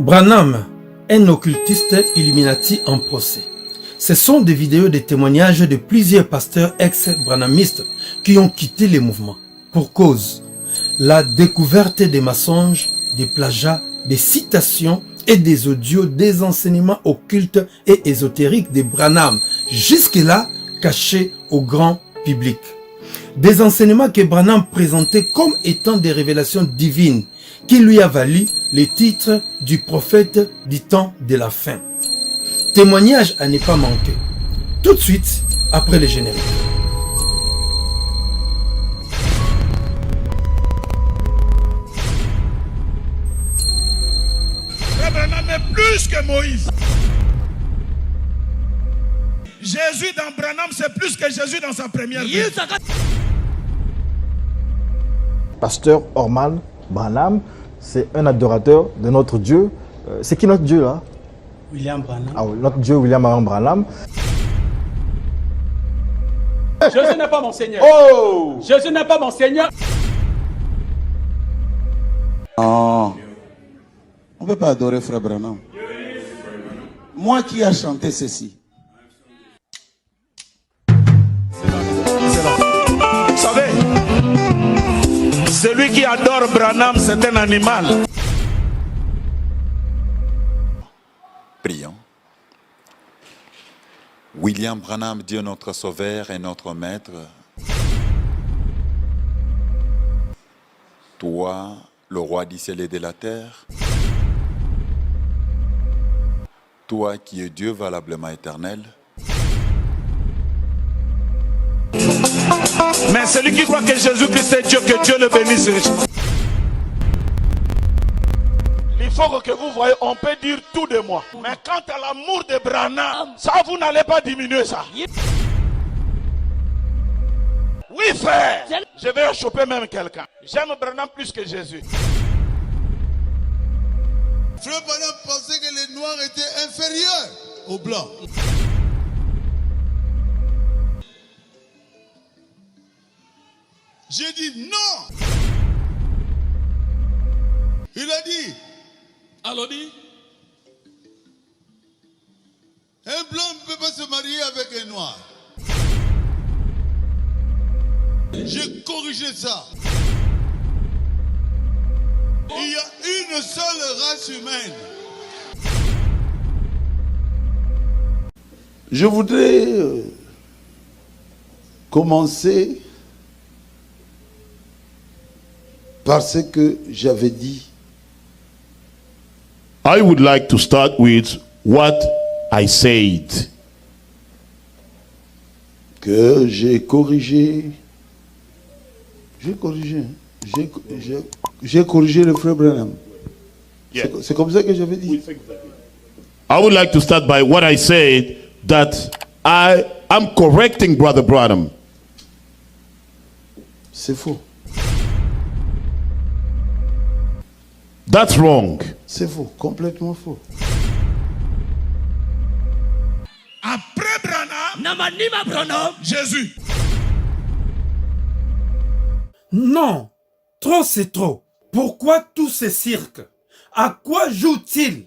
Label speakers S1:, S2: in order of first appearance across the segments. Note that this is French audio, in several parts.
S1: Branham, un occultiste Illuminati en procès. Ce sont des vidéos de témoignages de plusieurs pasteurs ex-branhamistes qui ont quitté les mouvements. Pour cause, la découverte des mensonges, des plagiats, des citations et des audios des enseignements occultes et ésotériques de Branham, jusque-là cachés au grand public. Des enseignements que Branham présentait comme étant des révélations divines, qui lui a valu les titres du prophète du temps de la fin. Témoignage à ne pas manquer. Tout de suite après le générique.
S2: Branham est plus que Moïse. Jésus dans Branham, c'est plus que Jésus dans sa première vie.
S3: Pasteur Orman Branham, c'est un adorateur de notre Dieu. C'est qui notre Dieu là?
S4: William Branham.
S3: Ah oui, notre Dieu William Branham.
S4: Jésus n'est pas mon Seigneur.
S3: Oh!
S4: Jésus n'est pas mon Seigneur.
S5: Non, on ne peut pas adorer Frère Branham. Moi qui a chanté ceci.
S2: Vous savez, celui qui adore Branham, c'est un animal.
S6: Prions. William Branham, Dieu notre Sauveur et notre Maître, toi, le roi du ciel et de la terre, toi qui es Dieu valablement éternel,
S2: Mais celui qui croit que Jésus-Christ est Dieu, que Dieu le bénisse richement. Il faut que vous voyez, on peut dire tout de moi. Mais quant à l'amour de Branham, ça vous n'allez pas diminuer ça. Oui frère, je vais choper même quelqu'un. J'aime Branham plus que Jésus.
S7: Frère Branham pensait que les noirs étaient inférieurs aux blancs. J'ai dit non. Il a dit,
S2: Alors dit,
S7: un blanc ne peut pas se marier avec un noir. J'ai corrigé ça. Il y a une seule race humaine.
S5: Je voudrais commencer par ce que j'avais dit.
S8: I would like to start with what I said.
S5: Que j'ai corrigé. J'ai corrigé. J'ai corrigé le frère Branham.
S8: Yeah.
S5: C'est comme ça que j'avais dit.
S8: I would like to start by what I said, that I am correcting Brother Branham.
S5: C'est faux.
S8: That's wrong.
S5: C'est faux. Complètement faux.
S2: après Branham, Jésus.
S1: Non, trop c'est trop. Pourquoi tout ce cirque? À quoi joue-t-il?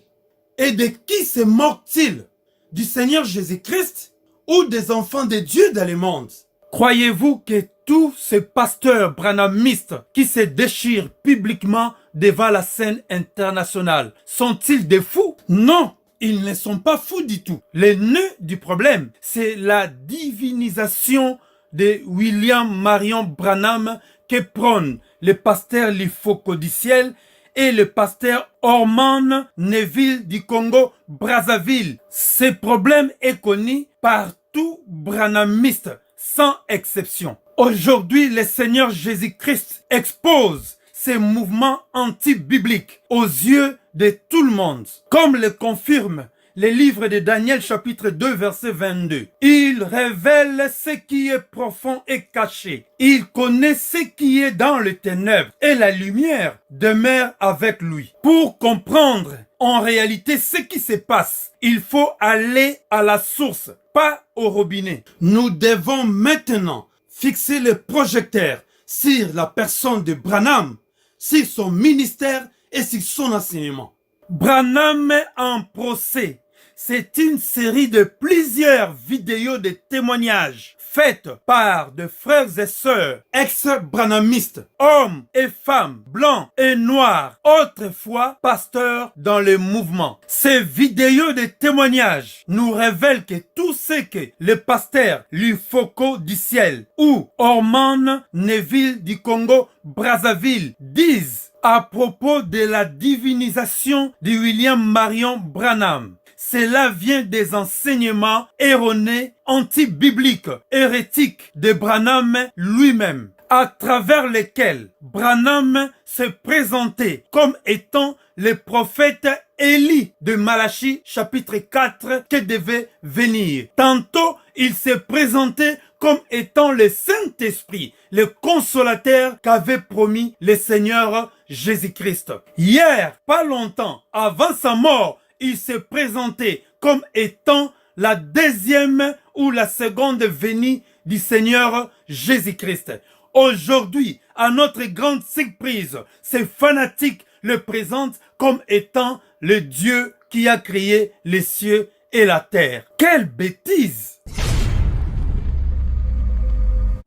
S1: Et de qui se moque-t-il? Du Seigneur Jésus-Christ ou des enfants de Dieu dans le monde? Croyez-vous que tous ces pasteurs branhamistes qui se déchirent publiquement devant la scène internationale sont-ils des fous? Non, ils ne sont pas fous du tout. Le nœud du problème, c'est la divinisation de William Marion Branham que prônent le pasteur Lifoko-Diciel et le pasteur Orman Neville du Congo-Brazzaville. Ce problème est connu par tout branhamiste, sans exception. Aujourd'hui, le Seigneur Jésus-Christ expose ces mouvements anti-bibliques aux yeux de tout le monde, comme le confirme le livre de Daniel chapitre 2 verset 22. Il révèle ce qui est profond et caché. Il connaît ce qui est dans les ténèbres et la lumière demeure avec lui. Pour comprendre en réalité ce qui se passe, il faut aller à la source, pas au robinet. Nous devons maintenant fixer le projecteur sur la personne de Branham, sur son ministère et sur son enseignement. Branham en procès. C'est une série de plusieurs vidéos de témoignages faites par de frères et sœurs ex-branhamistes, hommes et femmes, blancs et noirs, autrefois pasteurs dans le mouvement. Ces vidéos de témoignages nous révèlent que tout ce que le pasteur Lufoko du ciel ou Orman Neville du Congo Brazzaville disent à propos de la divinisation de William Marion Branham. Cela vient des enseignements erronés, anti-bibliques, hérétiques de Branham lui-même, à travers lesquels Branham se présentait comme étant le prophète Élie de Malachie chapitre 4 qui devait venir. Tantôt, il se présentait comme étant le Saint-Esprit, le consolateur qu'avait promis le Seigneur Jésus-Christ. Hier, pas longtemps, avant sa mort, il se présentait comme étant la deuxième ou la seconde venue du Seigneur Jésus-Christ. Aujourd'hui, à notre grande surprise, ces fanatiques le présentent comme étant le Dieu qui a créé les cieux et la terre. Quelle bêtise!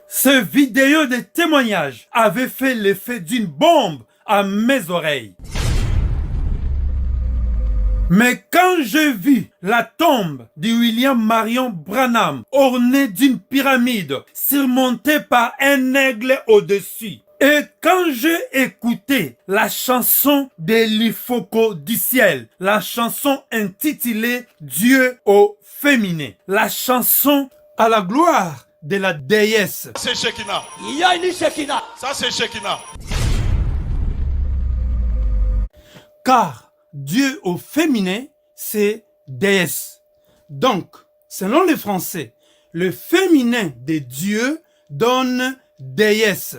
S1: Ce vidéo de témoignage avait fait l'effet d'une bombe à mes oreilles. Mais quand j'ai vu la tombe de William Marion Branham ornée d'une pyramide surmontée par un aigle au-dessus, et quand j'ai écouté la chanson de Lufoko du ciel, la chanson intitulée Dieu au féminin, la chanson à la gloire de la déesse.
S2: C'est Shekinah.
S4: Il y a une Shekinah.
S2: Ça, c'est Shekinah.
S1: Car Dieu au féminin, c'est déesse. Donc, selon les Français, le féminin de Dieu donne déesse.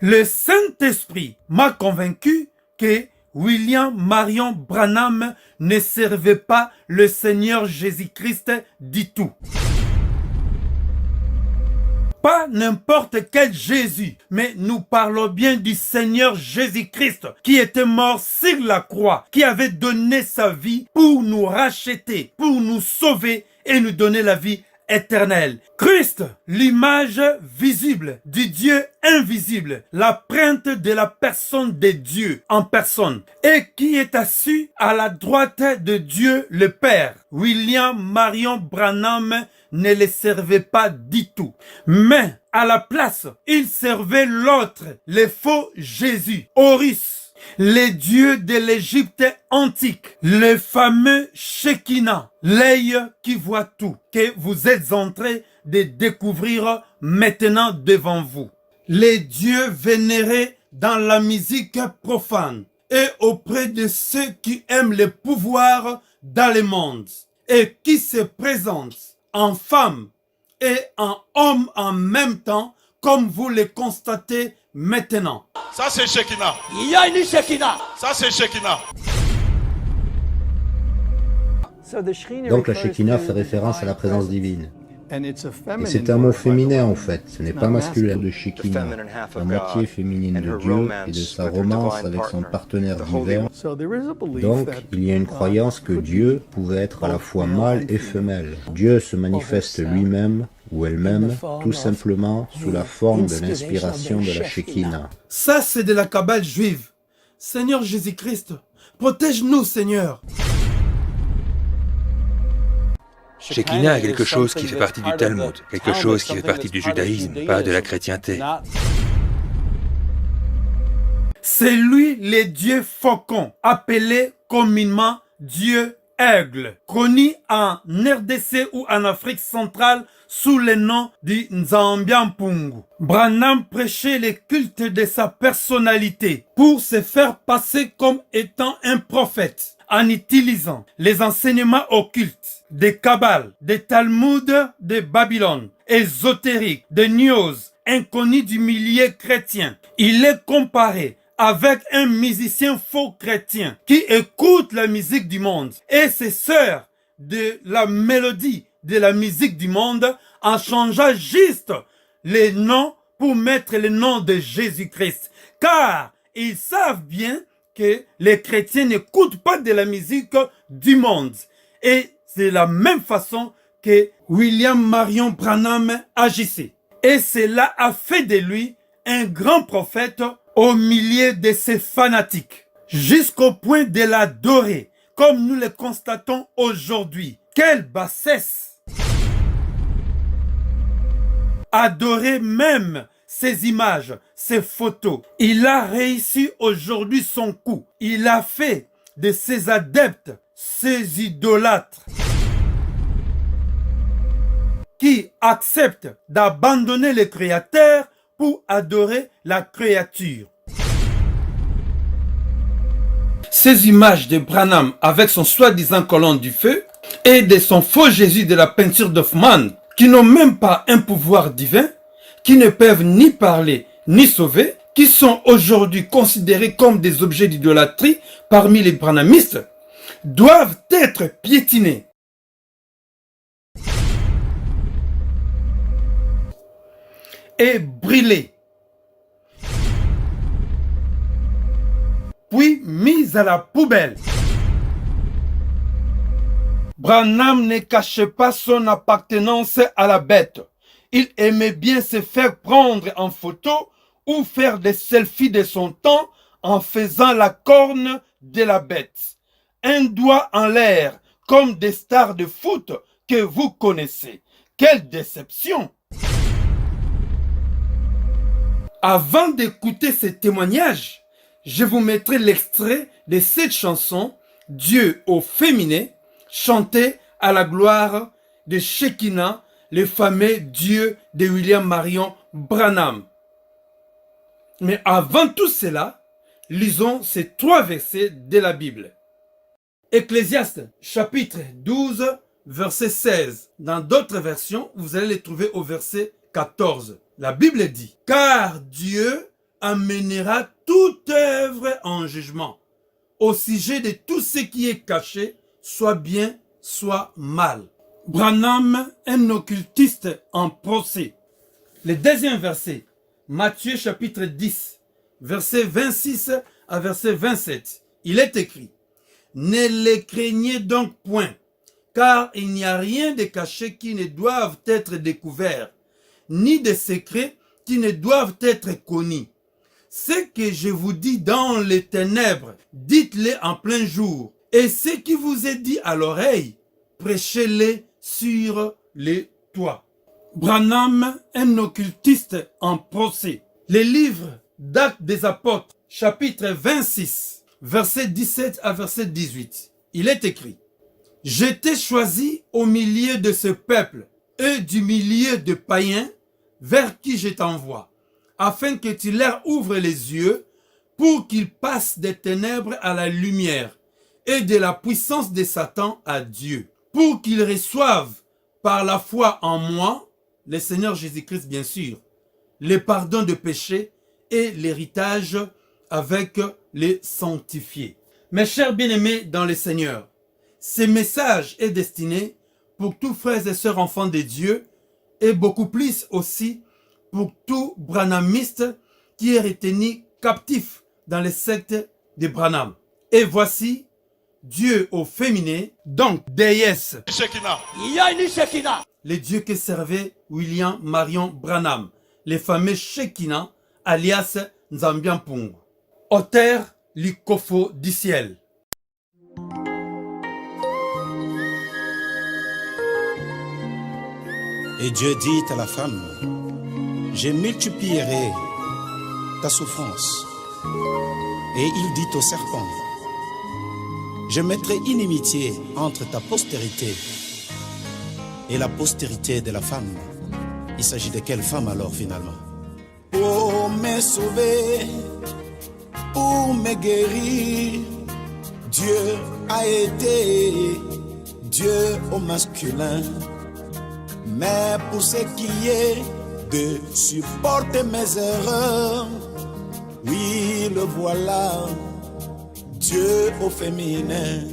S1: Le Saint-Esprit m'a convaincu que William Marion Branham ne servait pas le Seigneur Jésus-Christ du tout. Pas n'importe quel Jésus, mais nous parlons bien du Seigneur Jésus-Christ qui était mort sur la croix, qui avait donné sa vie pour nous racheter, pour nous sauver et nous donner la vie éternelle. Christ, l'image visible du Dieu invisible, la pointe de la personne de Dieu en personne, et qui est assis à la droite de Dieu le Père. William Marion Branham ne le servait pas du tout. Mais à la place, il servait l'autre, le faux Jésus, Horus, le dieu de l'Égypte antique, le fameux Shekinah, l'œil qui voit tout, que vous êtes en train de découvrir maintenant devant vous. Les dieux vénérés dans la musique profane et auprès de ceux qui aiment le pouvoir dans le monde et qui se présentent en femme et en homme en même temps, comme vous le constatez maintenant.
S2: Ça, c'est Shekinah.
S4: Il y a une Shekinah.
S2: Ça, c'est Shekinah.
S9: Donc la Shekinah fait référence à la présence divine. Et c'est un mot féminin en fait, ce n'est pas masculin de Shekinah, la moitié féminine de Dieu et de sa romance avec son partenaire divin. Donc il y a une croyance que Dieu pouvait être à la fois mâle et femelle. Dieu se manifeste lui-même ou elle-même, tout simplement sous la forme de l'inspiration de la Shekinah.
S1: Ça c'est de la Kabbale juive. Seigneur Jésus-Christ, protège-nous Seigneur.
S10: Shekinah est quelque chose qui fait partie du Talmud, quelque chose qui fait partie du judaïsme, pas de la chrétienté.
S1: C'est lui le dieu faucon, appelé communément Dieu aigle, connu en RDC ou en Afrique centrale sous le nom du Nzambiampungu. Branham prêchait le culte de sa personnalité pour se faire passer comme étant un prophète en utilisant les enseignements occultes des Kabbales, des Talmuds de Babylone, ésotériques, des news, inconnus du milieu chrétien. Il est comparé avec un musicien faux chrétien qui écoute la musique du monde et se sert de la mélodie de la musique du monde en changeant juste les noms pour mettre le nom de Jésus-Christ. Car ils savent bien que les chrétiens n'écoutent pas de la musique du monde. Et c'est la même façon que William Marion Branham agissait. Et cela a fait de lui un grand prophète au milieu de ses fanatiques, jusqu'au point de l'adorer, comme nous le constatons aujourd'hui. Quelle bassesse! Adorer même ces images, ces photos. Il a réussi aujourd'hui son coup. Il a fait de ses adeptes, ses idolâtres, qui acceptent d'abandonner le Créateur pour adorer la créature. Ces images de Branham avec son soi-disant colonne du feu et de son faux Jésus de la peinture d'Hoffmann, qui n'ont même pas un pouvoir divin, qui ne peuvent ni parler ni sauver, qui sont aujourd'hui considérés comme des objets d'idolâtrie parmi les branhamistes, doivent être piétinés. Et brûlés, puis mis à la poubelle. Branham ne cachait pas son appartenance à la bête. Il aimait bien se faire prendre en photo ou faire des selfies de son temps en faisant la corne de la bête. Un doigt en l'air, comme des stars de foot que vous connaissez. Quelle déception! Avant d'écouter ces témoignages, je vous mettrai l'extrait de cette chanson « Dieu au féminin » chantée à la gloire de Shekinah, le fameux Dieu de William Marion Branham. Mais avant tout cela, lisons ces 3 versets de la Bible. Ecclésiaste chapitre 12, verset 16. Dans d'autres versions, vous allez les trouver au verset 14. La Bible dit, « Car Dieu amènera toute œuvre en jugement, au sujet de tout ce qui est caché, soit bien, soit mal. » Branham, un occultiste en procès. Le deuxième verset, Matthieu chapitre 10, verset 26 à verset 27. Il est écrit, « Ne les craignez donc point, car il n'y a rien de caché qui ne doive être découvert, ni de secrets qui ne doivent être connus. Ce que je vous dis dans les ténèbres, dites-le en plein jour, et ce qui vous est dit à l'oreille, prêchez-le sur les toits. » Branham, un occultiste en procès. Les livres d'Actes des Apôtres, chapitre 26, verset 17 à verset 18. Il est écrit, « J'étais choisi au milieu de ce peuple et du milieu de païens vers qui je t'envoie, afin que tu leur ouvres les yeux pour qu'ils passent des ténèbres à la lumière et de la puissance de Satan à Dieu, pour qu'ils reçoivent par la foi en moi, le Seigneur Jésus-Christ bien sûr, le pardon de péchés et l'héritage avec les sanctifiés. » Mes chers bien-aimés dans le Seigneur, ce message est destiné pour tous frères et sœurs enfants de Dieu et beaucoup plus aussi pour tout branhamiste qui est retenu captif dans les sectes de Branham. Et voici Dieu au féminin, donc déesse.
S2: Shekinah.
S4: Il y a une Shekinah.
S1: Le Dieu que servait William Marion Branham, le fameux Shekinah, alias Nzambiampung, auteur Likofo du ciel.
S11: Et Dieu dit à la femme, je multiplierai ta souffrance. Et il dit au serpent, je mettrai inimitié entre ta postérité et la postérité de la femme. Il s'agit de quelle femme alors finalement? Pour me sauver, pour me guérir, Dieu a été Dieu au masculin. Mais pour ce qui est de supporter mes erreurs, oui, le voilà, Dieu au féminin.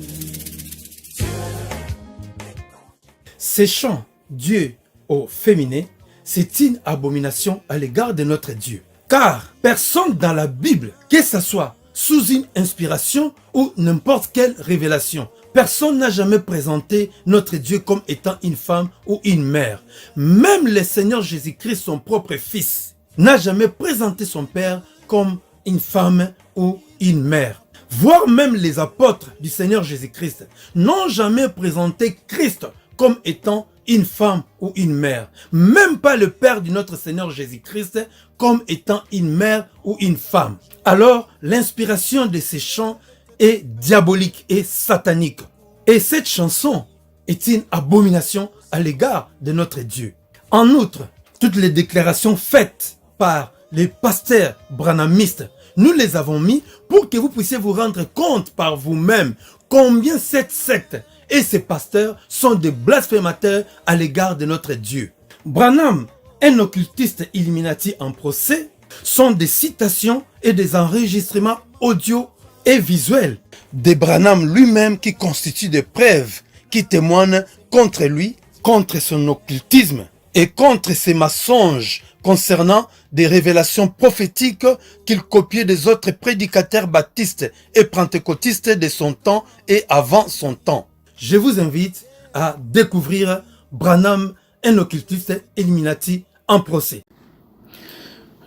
S1: Ces chants Dieu au féminin, c'est une abomination à l'égard de notre Dieu. Car personne dans la Bible, que ce soit sous une inspiration ou n'importe quelle révélation, personne n'a jamais présenté notre Dieu comme étant une femme ou une mère. Même le Seigneur Jésus-Christ, son propre Fils, n'a jamais présenté son Père comme une femme ou une mère. Voire même les apôtres du Seigneur Jésus-Christ n'ont jamais présenté Christ comme étant une femme ou une mère. Même pas le Père de notre Seigneur Jésus-Christ comme étant une mère ou une femme. Alors, l'inspiration de ces chants est diabolique et satanique. Et cette chanson est une abomination à l'égard de notre Dieu. En outre, toutes les déclarations faites par les pasteurs branhamistes, nous les avons mis pour que vous puissiez vous rendre compte par vous-même combien cette secte et ces pasteurs sont des blasphémateurs à l'égard de notre Dieu. Branham, un occultiste Illuminati en procès, sont des citations et des enregistrements audio et visuels de Branham lui-même qui constituent des preuves qui témoignent contre lui, contre son occultisme et contre ses mensonges concernant des révélations prophétiques qu'il copiait des autres prédicateurs baptistes et pentecôtistes de son temps et avant son temps. Je vous invite à découvrir Branham, un occultiste Illuminati en procès.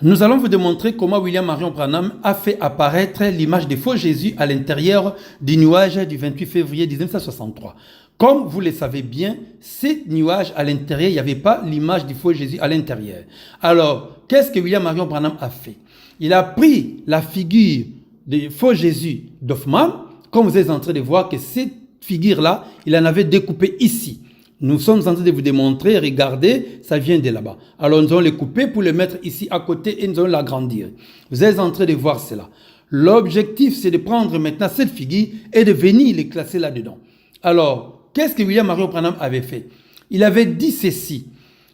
S1: Nous allons vous démontrer comment William Marion Branham a fait apparaître l'image de faux Jésus à l'intérieur du nuage du 28 février 1963. Comme vous le savez bien, ces nuages à l'intérieur, il n'y avait pas l'image du faux Jésus à l'intérieur. Alors, qu'est-ce que William Marion Branham a fait? Il a pris la figure du faux Jésus d'Hoffman, comme vous êtes en train de voir que cette figure-là, il en avait découpé ici. Nous sommes en train de vous démontrer, regardez, ça vient de là-bas. Alors nous allons le couper pour le mettre ici à côté et nous allons l'agrandir. Vous êtes en train de voir cela. L'objectif, c'est de prendre maintenant cette figure et de venir les classer là-dedans. Alors, qu'est-ce que William Marion Branham avait fait? Il avait dit ceci.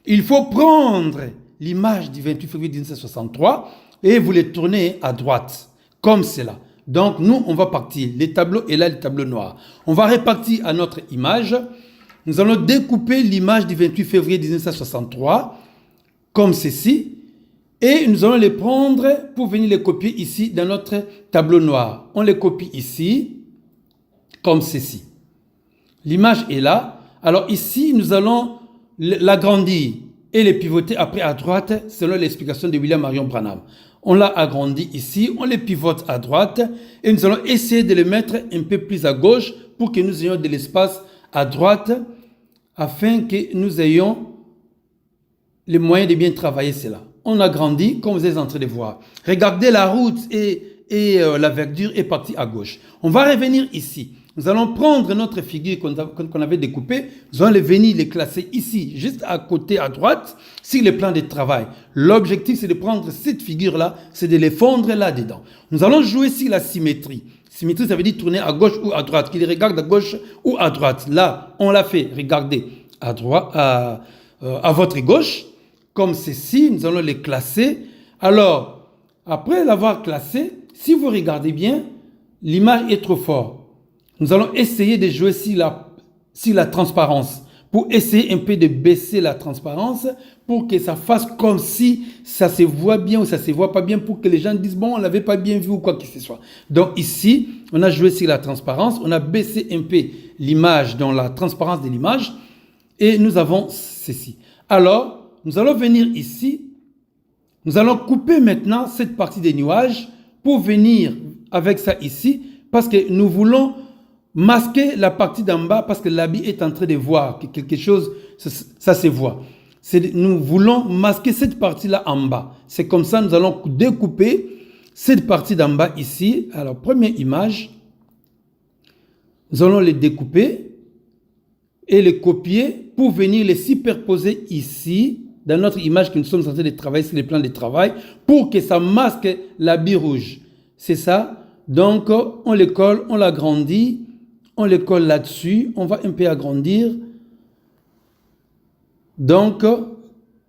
S1: Il faut prendre l'image du 28 février 1963 et vous les tourner à droite, comme cela. Donc nous, on va partir. Les tableaux et là, le tableau noir. On va répartir à notre image. Nous allons découper l'image du 28 février 1963, comme ceci, et nous allons les prendre pour venir les copier ici dans notre tableau noir. On les copie ici, comme ceci. L'image est là. Alors ici, nous allons l'agrandir et les pivoter après à droite, selon l'explication de William Marion Branham. On l'a agrandi ici, on les pivote à droite, et nous allons essayer de les mettre un peu plus à gauche pour que nous ayons de l'espace à droite, afin que nous ayons les moyens de bien travailler cela. On agrandit, comme vous êtes en train de voir. Regardez, la route et la verdure est partie à gauche. On va revenir ici. Nous allons prendre notre figure qu'on avait découpée, nous allons venir les classer ici, juste à côté à droite, sur le plan de travail. L'objectif, c'est de prendre cette figure-là, c'est de les fondre là-dedans. Nous allons jouer sur la symétrie. Symétrie, ça veut dire tourner à gauche ou à droite, qu'il regarde à gauche ou à droite. Là, on l'a fait, regardez à droite, à votre gauche, comme ceci, nous allons les classer. Alors, après l'avoir classé, si vous regardez bien, l'image est trop forte. Nous allons essayer de jouer sur la transparence, pour essayer un peu de baisser la transparence, pour que ça fasse comme si ça se voit bien ou ça se voit pas bien, pour que les gens disent, bon, on l'avait pas bien vu ou quoi que ce soit. Donc ici, on a joué sur la transparence, on a baissé un peu l'image, dans la transparence de l'image, et nous avons ceci. Alors, nous allons venir ici, nous allons couper maintenant cette partie des nuages, pour venir avec ça ici, parce que nous voulons masquer la partie d'en bas, parce que l'habit est en train de voir que quelque chose, ça se voit. Nous voulons masquer cette partie-là en bas. C'est comme ça, nous allons découper cette partie d'en bas ici. Alors, première image, nous allons les découper et les copier pour venir les superposer ici, dans notre image que nous sommes en train de travailler sur les plans de travail, pour que ça masque l'habit rouge. C'est ça. Donc, on les colle, on l'agrandit, on les colle là-dessus, on va un peu agrandir. Donc,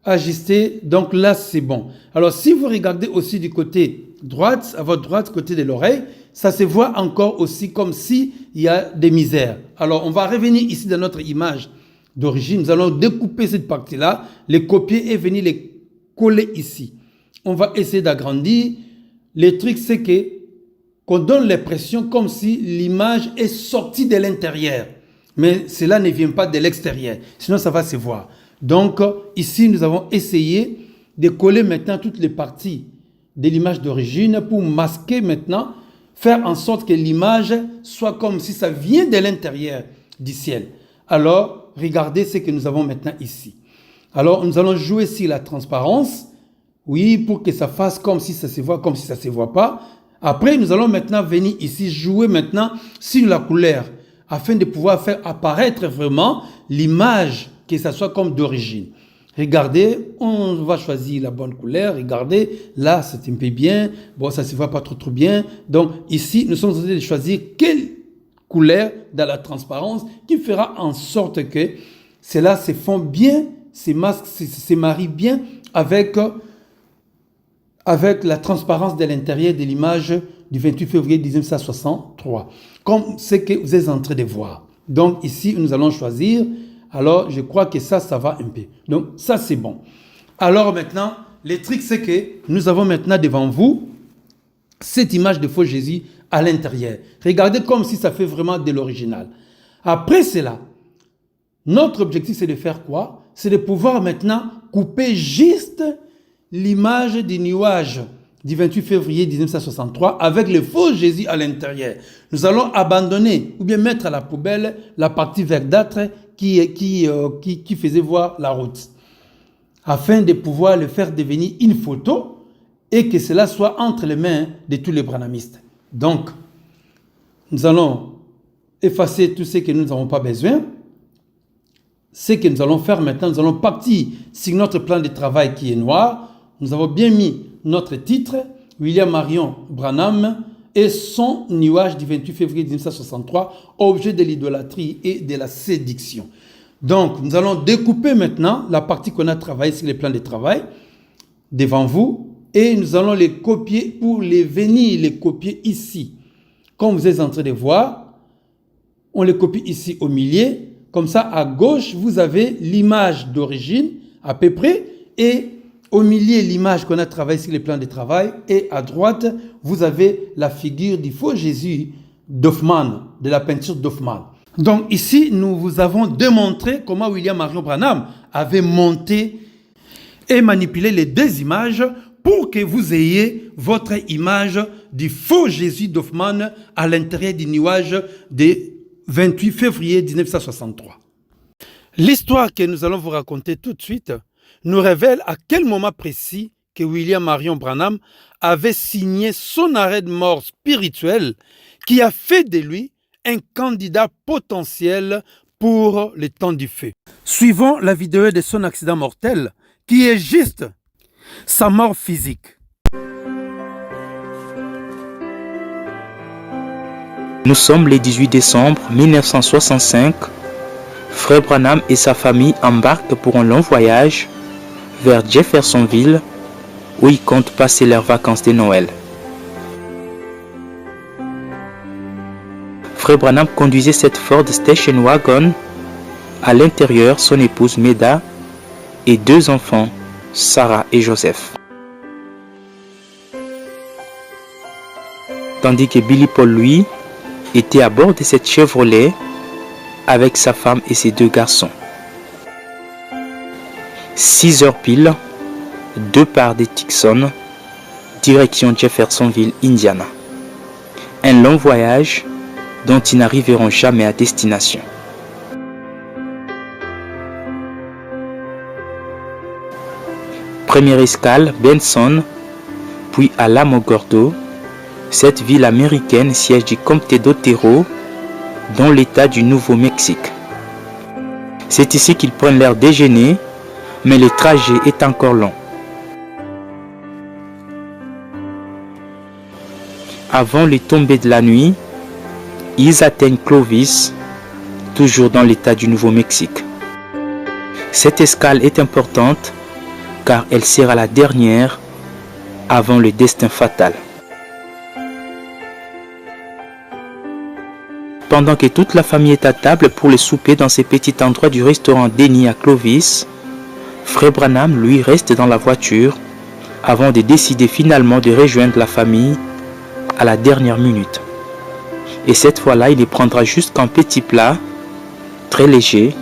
S1: ajuster. Donc là, c'est bon. Alors, si vous regardez aussi du côté droite, à votre droite, côté de l'oreille, ça se voit encore aussi comme s'il y a des misères. Alors, on va revenir ici dans notre image d'origine. Nous allons découper cette partie-là, les copier et venir les coller ici. on va essayer d'agrandir. Le truc, c'est qu'on donne l'impression comme si l'image est sortie de l'intérieur. Mais cela ne vient pas de l'extérieur. Sinon, ça va se voir. Donc, ici, nous avons essayé de coller maintenant toutes les parties de l'image d'origine pour masquer maintenant, faire en sorte que l'image soit comme si ça vient de l'intérieur du ciel. Alors, regardez ce que nous avons maintenant ici. Alors, nous allons jouer sur la transparence. Oui, pour que ça fasse comme si ça se voit, comme si ça ne se voit pas. Après, nous allons maintenant venir ici jouer maintenant sur la couleur afin de pouvoir faire apparaître vraiment l'image, que ça soit comme d'origine. Regardez, on va choisir la bonne couleur. Regardez, là, c'est un peu bien. Bon, ça ne se voit pas trop bien. Donc, ici, nous sommes en train de choisir quelle couleur dans la transparence qui fera en sorte que cela se fond bien, se marie bien avec la transparence de l'intérieur de l'image du 28 février 1963, comme ce que vous êtes en train de voir. Donc ici, nous allons choisir. Alors, je crois que ça va un peu. Donc, ça, c'est bon. Alors maintenant, le truc, c'est que nous avons maintenant devant vous cette image de faux Jésus à l'intérieur. Regardez comme si ça fait vraiment de l'original. Après cela, notre objectif, c'est de faire quoi? C'est de pouvoir maintenant couper juste l'image du nuage du 28 février 1963 avec le faux Jésus à l'intérieur. Nous allons abandonner ou bien mettre à la poubelle la partie verdâtre qui faisait voir la route, afin de pouvoir le faire devenir une photo et que cela soit entre les mains de tous les branhamistes. Donc, nous allons effacer tout ce que nous n'avons pas besoin. Ce que nous allons faire maintenant, nous allons partir sur notre plan de travail qui est noir. Nous avons bien mis notre titre, William Marion Branham et son nuage du 28 février 1963, objet de l'idolâtrie et de la séduction. Donc, nous allons découper maintenant la partie qu'on a travaillé sur les plans de travail devant vous et nous allons les copier pour venir les copier ici. Comme vous êtes en train de voir, on les copie ici au milieu. Comme ça, à gauche, vous avez l'image d'origine à peu près et au milieu, l'image qu'on a travaillé sur les plans de travail et à droite, vous avez la figure du faux Jésus d'Hoffman, de la peinture d'Hoffman. Donc ici, nous vous avons démontré comment William Marion Branham avait monté et manipulé les deux images pour que vous ayez votre image du faux Jésus d'Hoffman à l'intérieur du nuage du 28 février 1963. L'histoire que nous allons vous raconter tout de suite nous révèle à quel moment précis que William Marion Branham avait signé son arrêt de mort spirituel qui a fait de lui un candidat potentiel pour le temps du feu. Suivons la vidéo de son accident mortel qui est juste sa mort physique.
S12: Nous sommes le 18 décembre 1965. Frère Branham et sa famille embarquent pour un long voyage vers Jeffersonville où ils comptent passer leurs vacances de Noël. Frère Branham conduisait cette Ford Station Wagon. À l'intérieur, son épouse Meda et deux enfants, Sarah et Joseph. Tandis que Billy Paul, lui, était à bord de cette Chevrolet avec sa femme et ses deux garçons. 6 heures pile, départ de Tucson, direction Jeffersonville, Indiana. Un long voyage dont ils n'arriveront jamais à destination. Première escale, Benson, puis à Alamogordo, cette ville américaine siège du comté d'Otero, dans l'état du Nouveau-Mexique. C'est ici qu'ils prennent leur déjeuner, mais le trajet est encore long. Avant les tombées de la nuit, ils atteignent Clovis, toujours dans l'état du Nouveau-Mexique. Cette escale est importante car elle sera la dernière avant le destin fatal. Pendant que toute la famille est à table pour le souper dans ce petit endroit du restaurant Denny à Clovis, Frère Branham, lui, reste dans la voiture avant de décider finalement de rejoindre la famille à la dernière minute. Et cette fois-là, il ne prendra juste qu'un petit plat, très léger,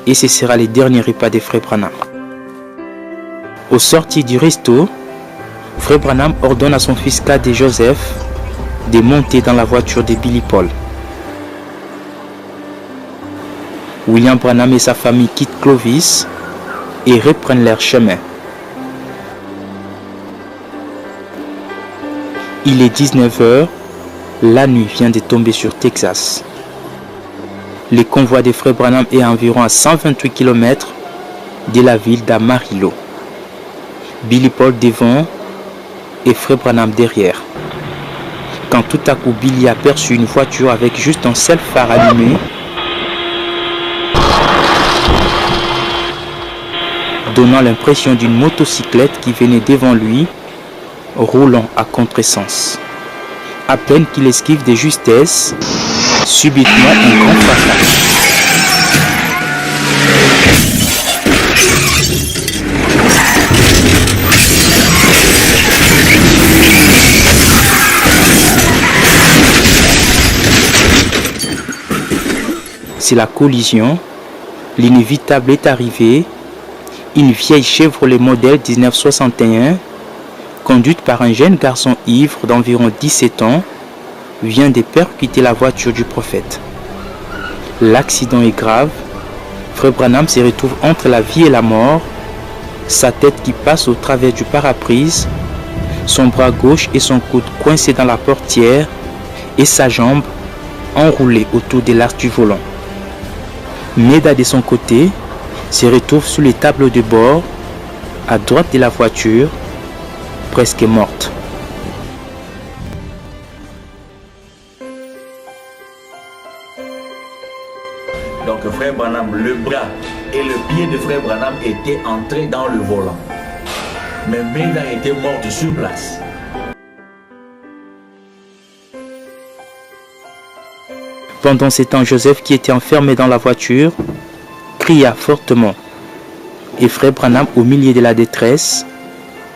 S12: et ce sera le dernier repas de Frère Branham. Au sortir du resto, Frère Branham ordonne à son fils cadet Joseph de monter dans la voiture de Billy Paul. William Branham et sa famille quittent Clovis et reprennent leur chemin. Il est 19h, la nuit vient de tomber sur Texas. Le convoi des Frères Branham est environ à 128 km de la ville d'Amarillo. Billy Paul devant et Frère Branham derrière. Quand tout à coup Billy aperçut une voiture avec juste un seul phare allumé, donnant l'impression d'une motocyclette qui venait devant lui, roulant à contresens. À peine qu'il esquive de justesse, subitement un grand fracas. C'est la collision, l'inévitable est arrivé. Une vieille Chevrolet modèle 1961, conduite par un jeune garçon ivre d'environ 17 ans, vient de percuter la voiture du prophète. L'accident est grave. Frère Branham se retrouve entre la vie et la mort, sa tête qui passe au travers du pare-brise, son bras gauche et son coude coincés dans la portière et sa jambe enroulée autour de l'arche du volant. Meda de son côté se retrouve sous les tableaux de bord, à droite de la voiture, presque morte.
S13: Donc Frère Branham, le bras et le pied de Frère Branham étaient entrés dans le volant. Mais Meda était morte sur place.
S12: Pendant ce temps, Joseph, qui était enfermé dans la voiture, cria fortement. Et Frère Branham, au milieu de la détresse,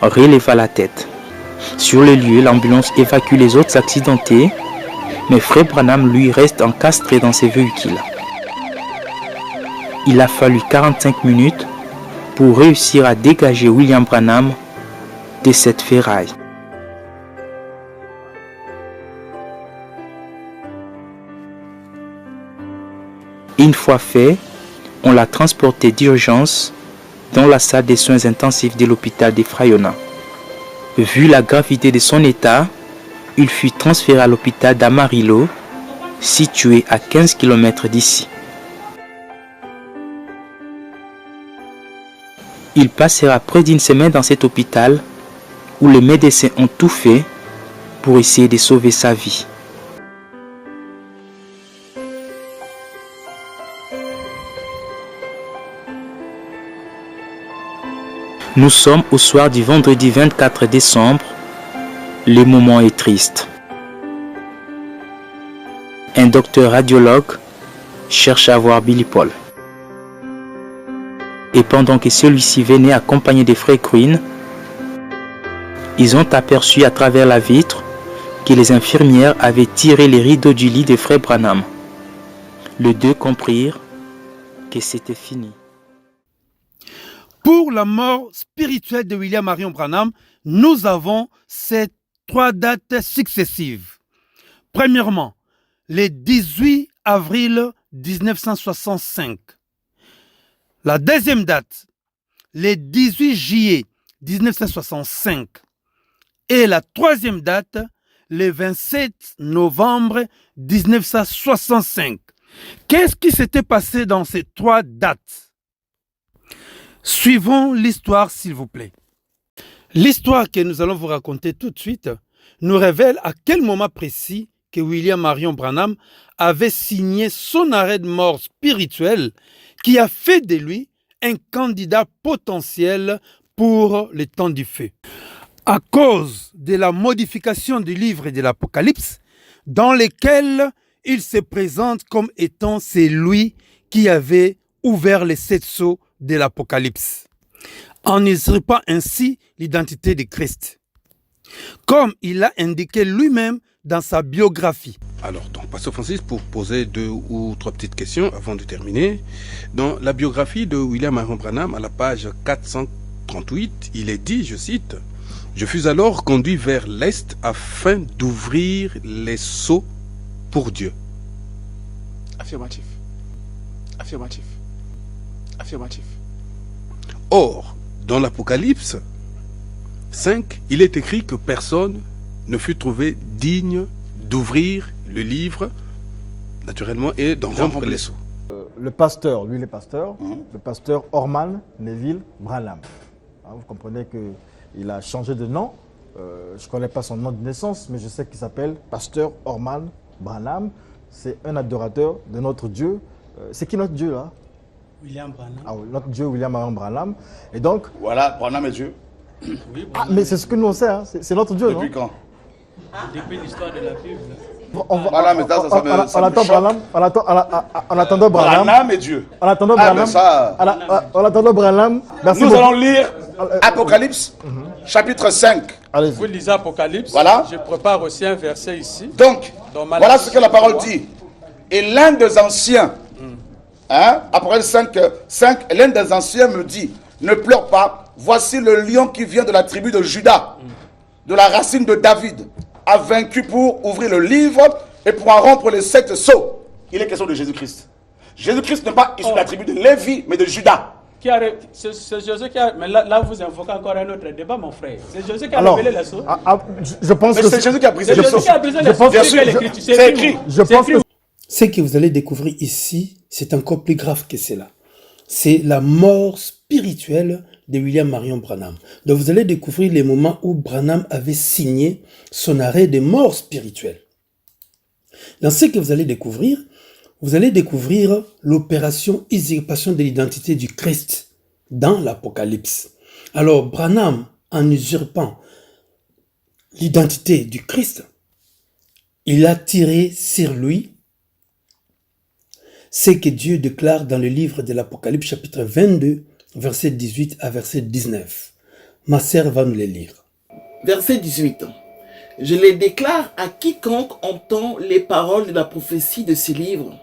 S12: releva la tête. Sur le lieu, l'ambulance évacue les autres accidentés, mais Frère Branham, lui, reste encastré dans ses véhicules. Il a fallu 45 minutes pour réussir à dégager William Branham de cette ferraille. Une fois fait, on l'a transporté d'urgence dans la salle des soins intensifs de l'hôpital de Frayonna. Vu la gravité de son état, il fut transféré à l'hôpital d'Amarillo, situé à 15 km d'ici. Il passera près d'une semaine dans cet hôpital où les médecins ont tout fait pour essayer de sauver sa vie. Nous sommes au soir du vendredi 24 décembre. Le moment est triste. Un docteur radiologue cherche à voir Billy Paul. Et pendant que celui-ci venait accompagné des frères Quinn, ils ont aperçu à travers la vitre que les infirmières avaient tiré les rideaux du lit des frères Branham. Les deux comprirent que c'était fini.
S1: Pour la mort spirituelle de William Marion Branham, nous avons ces 3 dates successives. Premièrement, le 18 avril 1965. La deuxième date, le 18 juillet 1965. Et la troisième date, le 27 novembre 1965. Qu'est-ce qui s'était passé dans ces 3 dates? Suivons l'histoire, s'il vous plaît. L'histoire que nous allons vous raconter tout de suite nous révèle à quel moment précis que William Marion Branham avait signé son arrêt de mort spirituel qui a fait de lui un candidat potentiel pour le temps du feu. À cause de la modification du livre de l'Apocalypse, dans lequel il se présente comme étant celui qui avait ouvert les 7 sceaux de l'Apocalypse. en usurpant ainsi l'identité de Christ, comme il l'a indiqué lui-même dans sa biographie.
S14: Alors, donc, Pasteur Francis, pour poser 2 ou 3 petites questions avant de terminer. Dans la biographie de William Marion Branham, à la page 438, il est dit, je cite, « Je fus alors conduit vers l'Est afin d'ouvrir les sceaux pour Dieu. »
S15: Affirmatif. Affirmatif. Affirmatif.
S14: Or, dans l'Apocalypse 5, il est écrit que personne ne fut trouvé digne d'ouvrir le livre, naturellement, et d'en rompre les sceaux.
S3: Le pasteur, lui, le pasteur Orman Neville Branham. Vous comprenez qu'il a changé de nom. Je ne connais pas son nom de naissance, mais je sais qu'il s'appelle pasteur Orman Branham. C'est un adorateur de notre Dieu. C'est qui notre Dieu là?
S15: William Branham.
S3: Ah, oui, notre Dieu, William Marion Branham. Et donc...
S5: Voilà, Branham est Dieu.
S15: Oui,
S3: mais c'est ce que nous on sait, hein. C'est notre Dieu,
S5: depuis
S3: non?
S5: Quand?
S15: Depuis l'histoire de la Bible.
S5: Voilà, mais ça me choque.
S3: En attendant Branham.
S5: Branham est Dieu.
S3: En attendant Branham. En attendant Branham.
S5: Nous allons lire Apocalypse, chapitre 5.
S15: Vous lisez Apocalypse.
S5: Voilà.
S15: Je prépare aussi un verset ici.
S5: Donc, voilà ce que la parole dit. Et l'un des anciens, Apocalypse 5, l'un des anciens me dit, ne pleure pas, voici le lion qui vient de la tribu de Juda, de la racine de David, a vaincu pour ouvrir le livre et pour en rompre les 7 sceaux. Il est question de Jésus-Christ. Jésus-Christ n'est pas issu de la tribu de Lévi, mais de Juda.
S15: C'est Jésus qui a... Mais là, vous invoquez encore un autre débat, mon frère. C'est Jésus qui a révélé les sceaux.
S3: Je pense que
S5: c'est Jésus qui a brisé les sceaux.
S15: C'est écrit.
S1: Ce que vous allez découvrir ici, c'est encore plus grave que cela. C'est la mort spirituelle de William Marion Branham. Donc vous allez découvrir les moments où Branham avait signé son arrêt de mort spirituelle. Dans ce que vous allez découvrir l'opération usurpation de l'identité du Christ dans l'Apocalypse. Alors Branham, en usurpant l'identité du Christ, il a tiré sur lui ce que Dieu déclare dans le livre de l'Apocalypse chapitre 22, verset 18 à verset 19. Ma sœur va nous les lire.
S16: Verset 18. Je les déclare à quiconque entend les paroles de la prophétie de ces livres.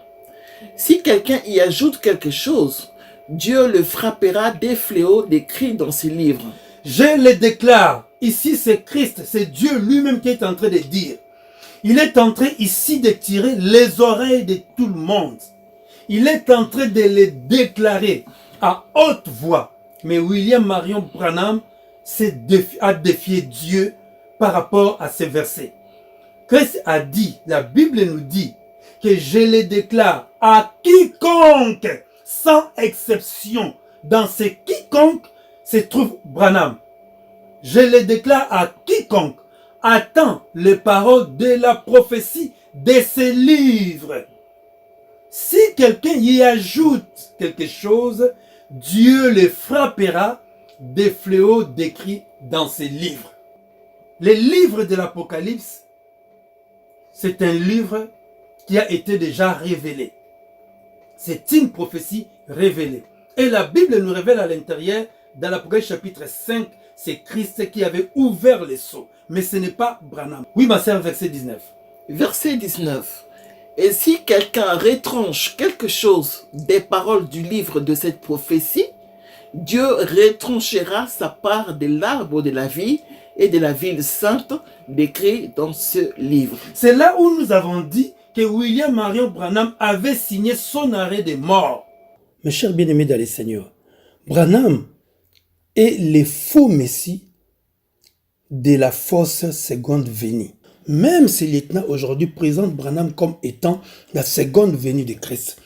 S16: Si quelqu'un y ajoute quelque chose, Dieu le frappera des fléaux décrits dans ces livres.
S1: Je les déclare. Ici, c'est Christ, c'est Dieu lui-même qui est en train de dire. Il est en train ici de tirer les oreilles de tout le monde. Il est en train de les déclarer à haute voix. Mais William Marion Branham a défié Dieu par rapport à ces versets. Christ a dit, la Bible nous dit, que je les déclare à quiconque, sans exception. Dans ces quiconque se trouve Branham. Je les déclare à quiconque attend les paroles de la prophétie de ces livres. Si quelqu'un y ajoute quelque chose, Dieu les frappera des fléaux décrits dans ces livres. Les livres de l'Apocalypse, c'est un livre qui a été déjà révélé. C'est une prophétie révélée. Et la Bible nous révèle à l'intérieur, dans l'Apocalypse chapitre 5, c'est Christ qui avait ouvert les sceaux. Mais ce n'est pas Branham. Oui, ma sœur, verset 19.
S16: Verset 19. Et si quelqu'un retranche quelque chose des paroles du livre de cette prophétie, Dieu retranchera sa part de l'arbre de la vie et de la ville sainte décrit dans ce livre.
S1: C'est là où nous avons dit que William Marion Branham avait signé son arrêt de mort. Mes chers bien-aimés dans le Seigneur, Branham est le faux messie de la fausse seconde venue. Même si l'État aujourd'hui présente Branham comme étant la seconde venue de Christ.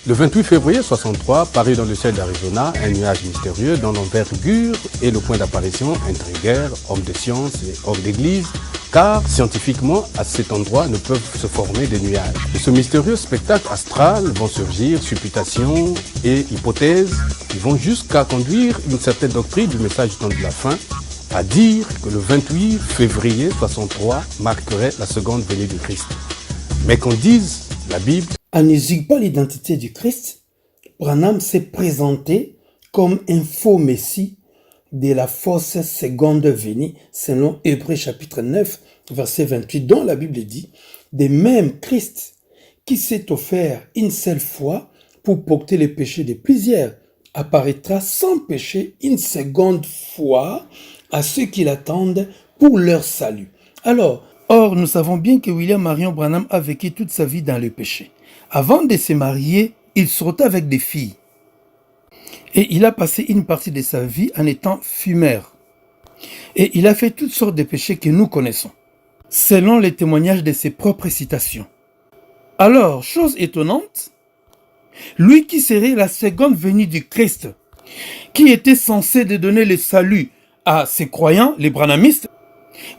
S14: Le 28 février 63, paru dans le ciel d'Arizona, un nuage mystérieux dont l'envergure et le point d'apparition intriguèrent hommes de science et hommes d'église, car scientifiquement, à cet endroit ne peuvent se former des nuages. De ce mystérieux spectacle astral vont surgir supputations et hypothèses qui vont jusqu'à conduire une certaine doctrine du message du temps de la fin, à dire que le 28 février 63 marquerait la seconde venue du Christ. Mais qu'on dise la Bible...
S1: En n'usurpant l'identité du Christ, Branham s'est présenté comme un faux messie de la fausse seconde venue, selon Hébreux chapitre 9, verset 28, dont la Bible dit, de même Christ, qui s'est offert une seule fois pour porter les péchés de plusieurs, apparaîtra sans péché une seconde fois à ceux qui l'attendent pour leur salut. Alors, or, nous savons bien que William Marion Branham a vécu toute sa vie dans le péché. Avant de se marier, il sortait avec des filles. Et il a passé une partie de sa vie en étant fumeur. Et il a fait toutes sortes de péchés que nous connaissons, selon les témoignages de ses propres citations. Alors, chose étonnante, lui qui serait la seconde venue du Christ, qui était censé de donner le salut à ses croyants, les branhamistes,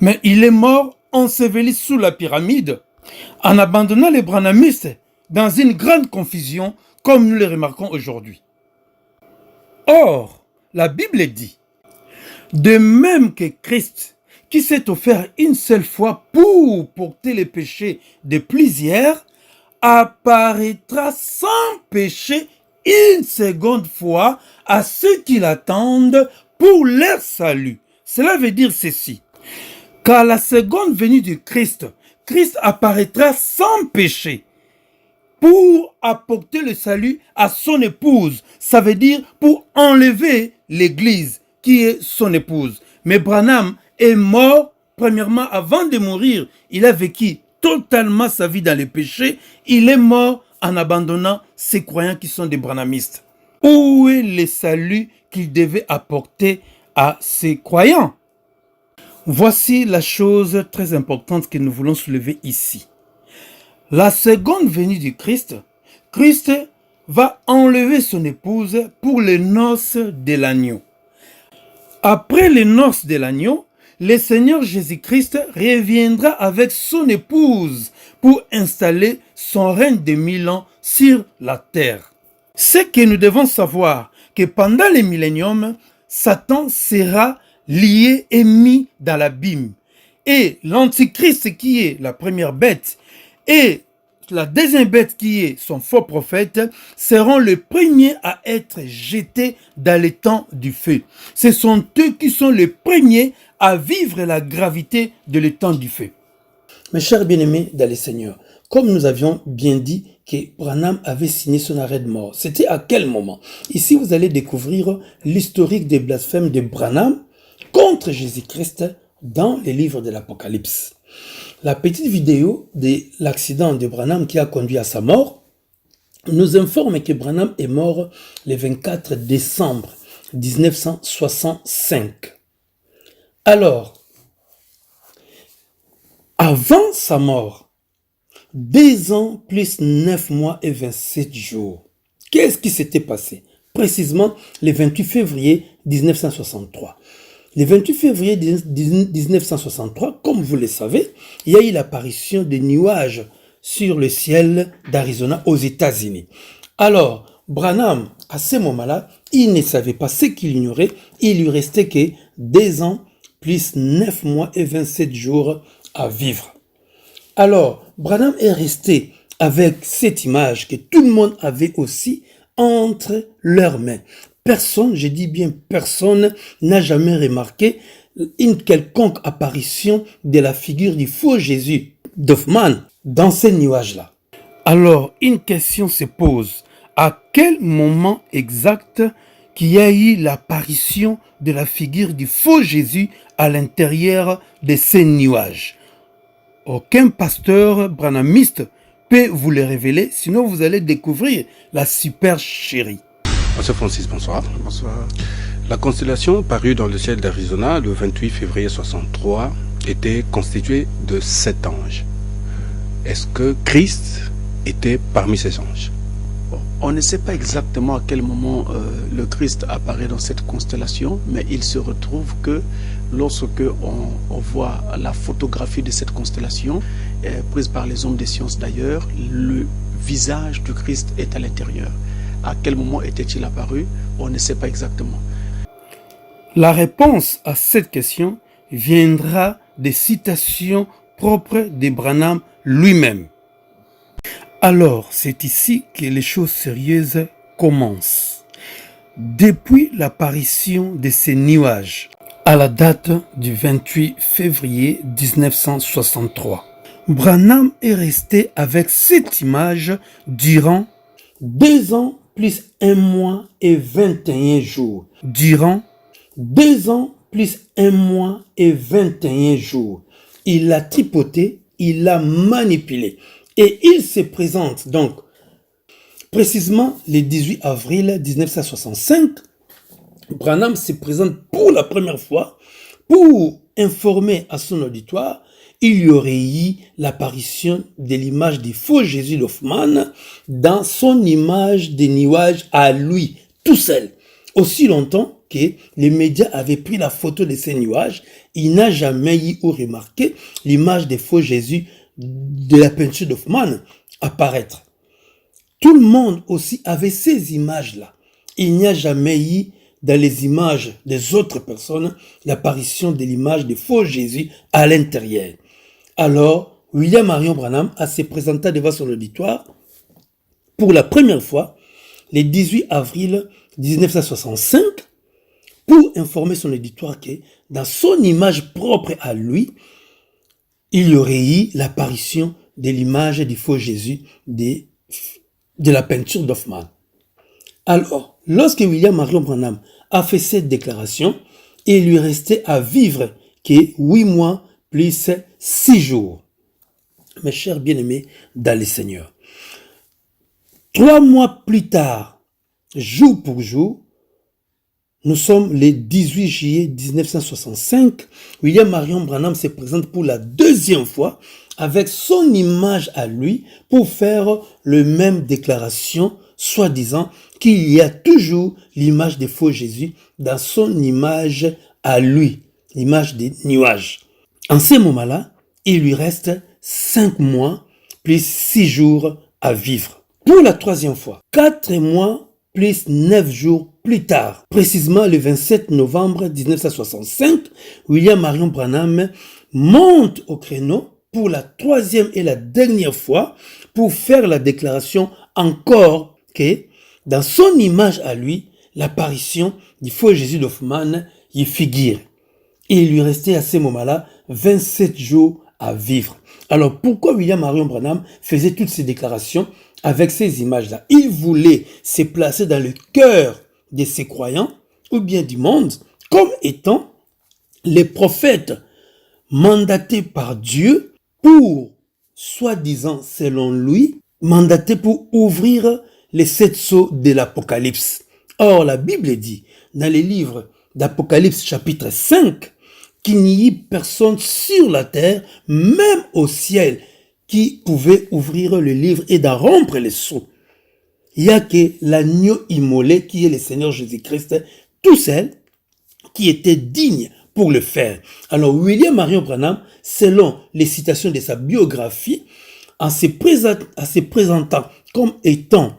S1: mais il est mort enseveli sous la pyramide, en abandonnant les branhamistes dans une grande confusion, comme nous le remarquons aujourd'hui. Or, la Bible dit, de même que Christ, qui s'est offert une seule fois pour porter les péchés de plusieurs, apparaîtra sans péché une seconde fois à ceux qui l'attendent pour leur salut. Cela veut dire ceci. Qu'à la seconde venue du Christ, Christ apparaîtra sans péché pour apporter le salut à son épouse. Ça veut dire pour enlever l'église qui est son épouse. Mais Branham est mort, premièrement, avant de mourir. Il a vécu totalement sa vie dans les péchés. Il est mort en abandonnant ses croyants qui sont des branhamistes. Où est le salut qu'il devait apporter à ses croyants? Voici la chose très importante que nous voulons soulever ici. La seconde venue du Christ, Christ va enlever son épouse pour les noces de l'agneau. Après les noces de l'agneau, le Seigneur Jésus-Christ reviendra avec son épouse pour installer son règne de 1000 ans sur la terre. C'est que nous devons savoir que pendant les milléniums, Satan sera lié et mis dans l'abîme. Et l'Antichrist qui est la première bête et la deuxième bête qui est son faux prophète seront les premiers à être jetés dans les temps du feu. Ce sont eux qui sont les premiers à vivre la gravité de l'étang du feu. Mes chers bien-aimés dans le Seigneur, comme nous avions bien dit que Branham avait signé son arrêt de mort, c'était à quel moment? Ici, vous allez découvrir l'historique des blasphèmes de Branham contre Jésus-Christ dans les livres de l'Apocalypse. La petite vidéo de l'accident de Branham qui a conduit à sa mort nous informe que Branham est mort le 24 décembre 1965. Alors, avant sa mort, 2 ans plus 9 mois et 27 jours, qu'est-ce qui s'était passé? Précisément le 28 février 1963. Le 28 février 1963, comme vous le savez, il y a eu l'apparition des nuages sur le ciel d'Arizona aux États-Unis. Alors, Branham, à ce moment-là, il ne savait pas ce qu'il ignorait. Il lui restait que 2 ans plus 9 mois et 27 jours à vivre. Alors, Branham est resté avec cette image que tout le monde avait aussi entre leurs mains. Personne, je dis bien personne, n'a jamais remarqué une quelconque apparition de la figure du faux Jésus d'Hoffmann dans ces nuages-là. Alors, une question se pose. À quel moment exact qu'il y a eu l'apparition de la figure du faux Jésus à l'intérieur de ces nuages? Aucun pasteur branhamiste peut vous le révéler, sinon vous allez découvrir la supercherie.
S14: Monsieur Francis, bonsoir. Bonsoir. La constellation parue dans le ciel d'Arizona le 28 février 63 était constituée de 7 anges. Est-ce que Christ était parmi ces anges?
S11: On ne sait pas exactement à quel moment le Christ apparaît dans cette constellation, mais il se retrouve que lorsque on voit la photographie de cette constellation, prise par les hommes des sciences d'ailleurs, le visage du Christ est à l'intérieur. À quel moment était-il apparu? On ne sait pas exactement.
S1: La réponse à cette question viendra des citations propres de Branham lui-même. Alors, c'est ici que les choses sérieuses commencent. Depuis l'apparition de ces nuages, à la date du 28 février 1963, Branham est resté avec cette image durant 2 ans plus 1 mois et 21 jours. Durant 2 ans plus 1 mois et 21 jours. Il l'a tripoté, il l'a manipulé. Et il se présente donc précisément le 18 avril 1965. Branham se présente pour la première fois pour informer à son auditoire. Il y aurait eu l'apparition de l'image du faux Jésus d'Hoffmann dans son image des nuages à lui, tout seul. Aussi longtemps que les médias avaient pris la photo de ces nuages, il n'a jamais eu ou remarqué l'image des faux Jésus de la peinture d'Hoffmann apparaître. Tout le monde aussi avait ces images-là. Il n'y a jamais eu dans les images des autres personnes l'apparition de l'image des faux Jésus à l'intérieur. Alors, William Marion Branham a se présenté devant son auditoire pour la première fois le 18 avril 1965 pour informer son auditoire que dans son image propre à lui, il y aurait eu l'apparition de l'image du faux Jésus de la peinture d'Hoffmann. Alors, lorsque William Marion Branham a fait cette déclaration, il lui restait à vivre que 8 mois plus 6 jours. Mes chers bien-aimés dans le Seigneur, 3 mois plus tard, jour pour jour, nous sommes le 18 juillet 1965. William Marion Branham se présente pour la 2e fois avec son image à lui pour faire le même déclaration, soi-disant qu'il y a toujours l'image des faux Jésus dans son image à lui, l'image des nuages. En ce moment-là, il lui reste 5 mois plus 6 jours à vivre. Pour la 3e fois, 4 mois plus 9 jours plus tard, précisément le 27 novembre 1965, William Marion Branham monte au créneau pour la 3e et la dernière fois pour faire la déclaration encore que dans son image à lui, l'apparition du faux Jésus d'Hoffmann y figure. Et il lui restait à ce moment-là 27 jours à vivre. Alors pourquoi William Marion Branham faisait toutes ces déclarations avec ces images-là? Il voulait se placer dans le cœur de ses croyants ou bien du monde comme étant les prophètes mandatés par Dieu pour, soi-disant selon lui, mandatés pour ouvrir les 7 sceaux de l'Apocalypse. Or, la Bible dit dans les livres d'Apocalypse chapitre 5 qu'il n'y eut personne sur la terre, même au ciel, qui pouvait ouvrir le livre et d'en rompre les sceaux. Il n'y a que l'agneau immolé qui est le Seigneur Jésus-Christ, tout seul, qui était digne pour le faire. Alors William Marion Branham, selon les citations de sa biographie, en se présentant comme étant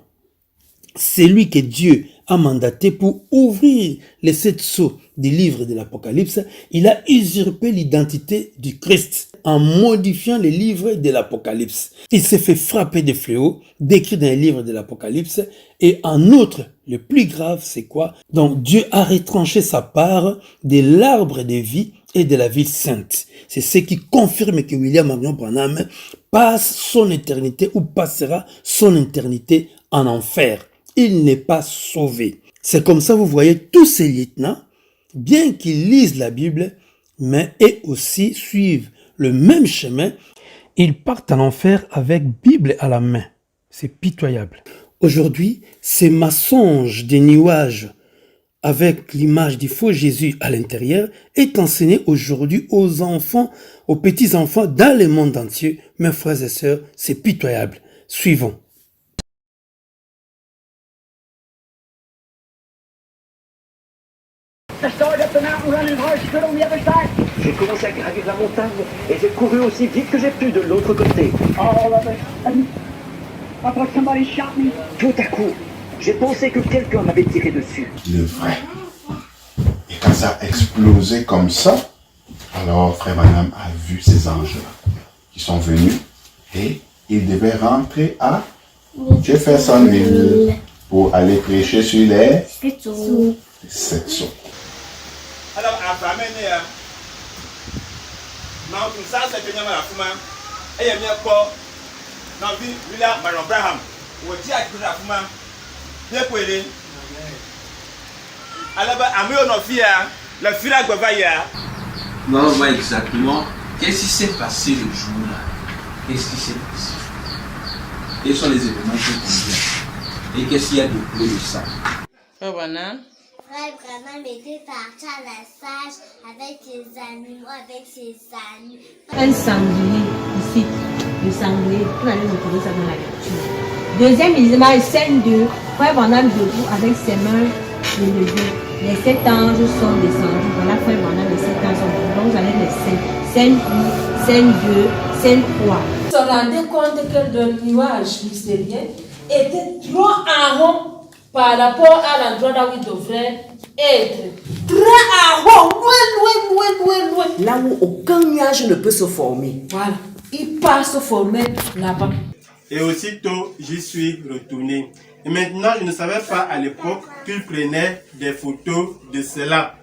S1: celui que Dieu a mandaté pour ouvrir les 7 sceaux du livre de l'Apocalypse, il a usurpé l'identité du Christ en modifiant les livres de l'Apocalypse. Il s'est fait frapper de fléaux décrits dans les livres de l'Apocalypse et en outre, le plus grave, c'est quoi? Donc Dieu a retranché sa part de l'arbre de vie et de la ville sainte. C'est ce qui confirme que William Marion Branham passe son éternité ou passera son éternité en enfer. Il n'est pas sauvé. C'est comme ça, vous voyez, tous ces lieutenants, bien qu'ils lisent la Bible, mais et aussi suivent le même chemin, ils partent en enfer avec Bible à la main. C'est pitoyable. Aujourd'hui, ces mensonges des nuages avec l'image du faux Jésus à l'intérieur est enseigné aujourd'hui aux enfants, aux petits-enfants dans le monde entier. Mes frères et sœurs, c'est pitoyable. Suivons.
S17: J'ai commencé à gravir la montagne et j'ai couru aussi vite que j'ai pu de l'autre côté. Tout à coup, j'ai pensé que quelqu'un m'avait tiré dessus.
S18: Le vrai. Et quand ça a explosé comme ça, alors Frère Branham a vu ces anges-là qui sont venus et ils devaient rentrer à Jeffersonville. pour aller prêcher sur les
S19: 7 eaux.
S18: 7 sceaux.
S1: Alors, à Famene, non, tout ça, c'est que nous avons la fuma. Et il y a bien quoi dans la ville, Baron Abraham. Où tu as dit la fuma. Bien quoi, alors, à moi, on a fait la fila Govaya.
S20: Nous allons voir exactement qu'est-ce qui s'est passé le jour-là. Qu'est-ce qui s'est passé? Quels sont les événements qui ont et qu'est-ce qu'il y a de plus de ça?
S19: Frère Branham était parti à la sage avec ses animaux, avec ses amis. Un sanglier ici, le sanglier, on allait retrouver ça dans la lecture. Deuxième image, scène 2, Frère Branham debout avec ses mains levées. Les 7 anges sont descendus. Voilà, Frère Branham, les 7 anges sont descendus. Donc, vous allez les scène 1, scène 2, scène 3.
S21: On se rendait compte que le nuage mystérieux était trop en rond par rapport à l'endroit là où il devrait être. Très en rond, loin. Là où aucun nuage ne peut se former. Voilà. Il part se former là-bas.
S1: Et aussitôt, j'y suis retourné. Et maintenant, je ne savais pas à l'époque qu'il prenait des photos de cela.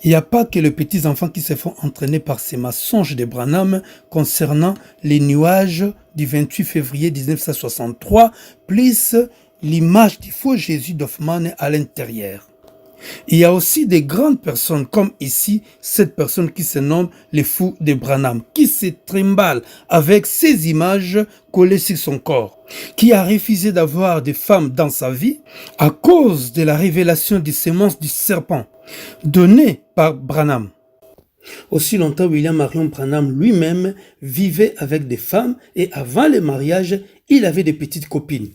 S1: Il n'y a pas que les petits-enfants qui se font entraîner par ces mensonges de Branham concernant les nuages du 28 février 1963, plus l'image du faux Jésus d'Hoffmann à l'intérieur. Il y a aussi des grandes personnes, comme ici, cette personne qui se nomme les fous de Branham, qui se trimballe avec ces images collées sur son corps, qui a refusé d'avoir des femmes dans sa vie à cause de la révélation des semences du serpent donnée par Branham. Aussi longtemps, William Marion Branham lui-même vivait avec des femmes et avant le mariage, il avait des petites copines.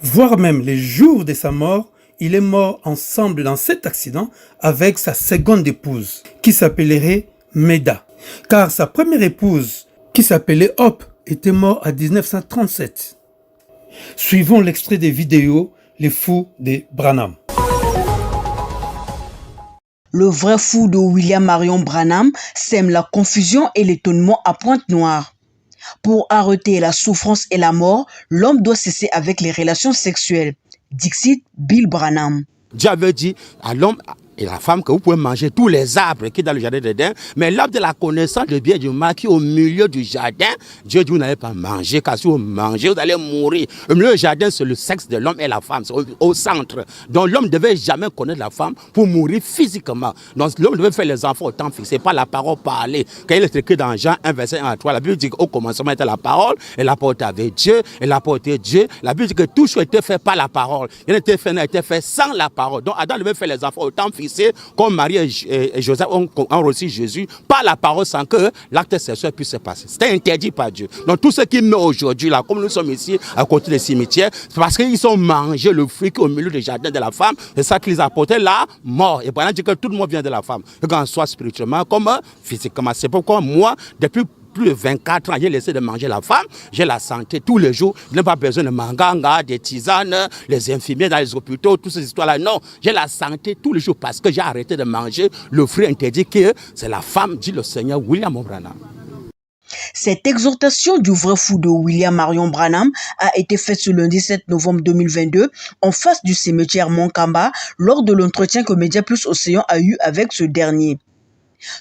S1: Voire même les jours de sa mort, il est mort ensemble dans cet accident avec sa seconde épouse, qui s'appellerait Meda. Car sa première épouse, qui s'appelait Hope, était morte en 1937. Suivons l'extrait des vidéos Les fous de Branham.
S6: Le vrai fou de William Marion Branham sème la confusion et l'étonnement à Pointe-Noire. Pour arrêter la souffrance et la mort, l'homme doit cesser avec les relations sexuelles. Dixit Bill Branham.
S22: Dieu avait dit à l'homme et la femme que vous pouvez manger tous les arbres qui sont dans le jardin d'Éden, mais l'arbre de la connaissance du bien et du mal qui est au milieu du jardin, Dieu dit vous n'allez pas manger, car si vous mangez, vous allez mourir. Au milieu du jardin, c'est le sexe de l'homme et la femme, c'est au centre. Donc l'homme ne devait jamais connaître la femme pour mourir physiquement. Donc l'homme devait faire les enfants au temps fixé, pas la parole parlée. Quand il est écrit dans Jean 1, verset 1 à 3, la Bible dit qu'au commencement était la parole, et la parole était avec Dieu, et la parole était Dieu. La Bible dit que tout chose était fait par la parole. Il n'était fait sans la parole. Donc Adam devait faire les enfants au temps fixé, comme Marie et Joseph ont reçu Jésus par la parole sans que l'acte sexuel puisse se passer. C'était interdit par Dieu. Donc tout ce qui meurt aujourd'hui, là, comme nous sommes ici à côté des cimetières, c'est parce qu'ils ont mangé le fruit au milieu du jardin de la femme. C'est ça qui les a apporté la mort. Et Branham dit que tout le monde vient de la femme. Que qu'on soit spirituellement comme physiquement. C'est pourquoi moi, depuis plus de 24 ans, j'ai laissé de manger la femme, j'ai la santé tous les jours, je n'ai pas besoin de manganga, des tisanes, les infirmiers dans les hôpitaux, toutes ces histoires-là. Non, j'ai la santé tous les jours parce que j'ai arrêté de manger le fruit interdit que c'est la femme, dit le Seigneur William Branham.
S6: Cette exhortation du vrai fou de William Marion Branham a été faite ce lundi 7 novembre 2022 en face du cimetière Monkamba lors de l'entretien que Média Plus Océan a eu avec ce dernier.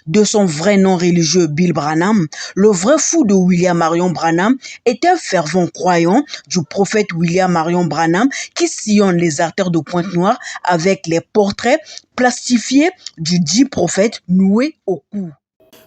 S6: De son vrai nom religieux Bill Branham, le vrai fou de William Marion Branham est un fervent croyant du prophète William Marion Branham qui sillonne les artères de Pointe-Noire avec les portraits plastifiés du dit prophète noué au cou.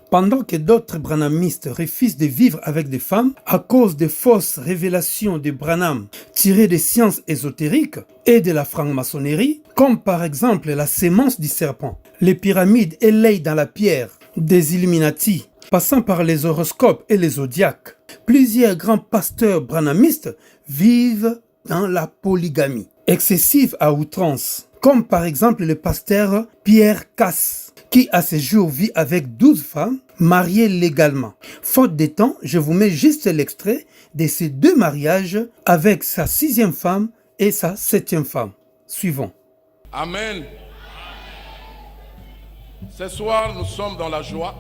S1: Pendant que d'autres branhamistes refusent de vivre avec des femmes à cause des fausses révélations de Branham tirées des sciences ésotériques et de la franc-maçonnerie, comme par exemple la sémence du serpent, les pyramides élayées dans la pierre, des Illuminati, passant par les horoscopes et les zodiaques, plusieurs grands pasteurs branhamistes vivent dans la polygamie, excessive à outrance, comme par exemple le pasteur Pierre Casse, qui à ce jour vit avec 12 femmes mariées légalement. Faute de temps, je vous mets juste l'extrait de ces deux mariages avec sa 6e femme et sa 7e femme. Suivons.
S2: Amen. Ce soir, nous sommes dans la joie.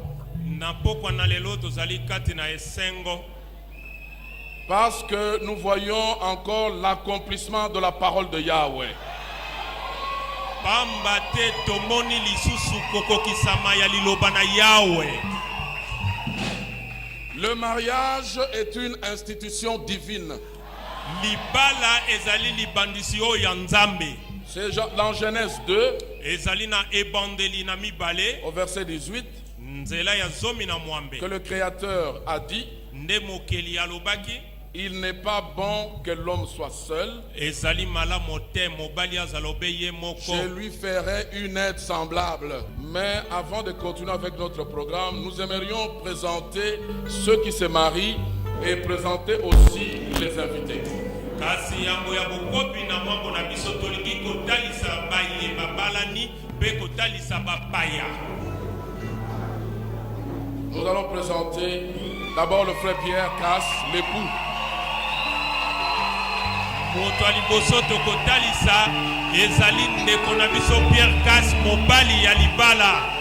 S2: Parce que nous voyons encore l'accomplissement de la parole de Yahweh. Le mariage est une institution divine. C'est dans Genèse 2, au verset 18, que le Créateur a dit: il n'est pas bon que l'homme soit seul. Je lui ferai une aide semblable. Mais avant de continuer avec notre programme, nous aimerions présenter ceux qui se marient et présenter aussi les invités. Nous allons présenter d'abord le frère Pierre Casse, l'époux.
S23: moto ya liboso tokotalisa ezali ndeko na biso Pierre Casse mobali ya libala.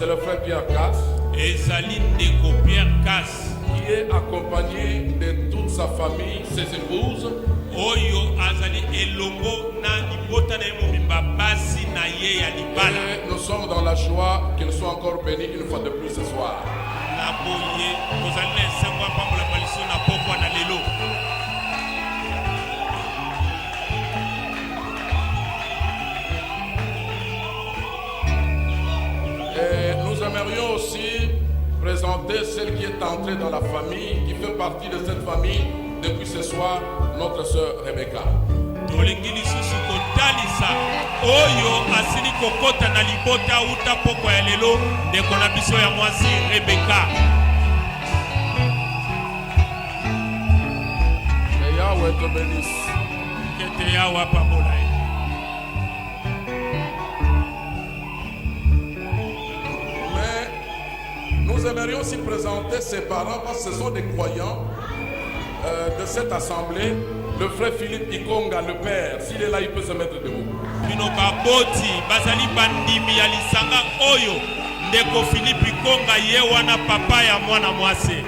S2: C'est le frère Pierre Casse.
S23: ezali ndeko Pierre Casse
S2: qui est accompagné de toute sa famille, ses épouses.
S23: oyo azali elongo na libota na ye mobimba basi na ye ya libala.
S2: Et nous sommes dans la joie qu'ils soient encore bénis une fois de plus ce soir.
S23: na boye tozali na esengo ya pambola baliso na pokwa na lelo.
S2: Et nous aimerions aussi présenter celle qui est entrée dans la famille, qui fait partie de cette famille depuis ce soir, notre sœur Rebecca.
S23: tolingi lisusu kotalisa oyo asili kokota na libota uta pokwa ya lelo ndeko na biso ya mwasi Rebecca.
S2: Que Yahweh te bénisse.
S23: Kete Yahweh apambola ye.
S2: Nous aimerions aussi présenter ses parents parce que ce sont des croyants de cette assemblée. Le frère Philippe Ikonga, le père, s'il est là, il peut se mettre debout.
S23: Bino baboti bazali bandimi ya lisanga oyo ndeko Philippe Ikonga ye wana papa ya mwana mwasi.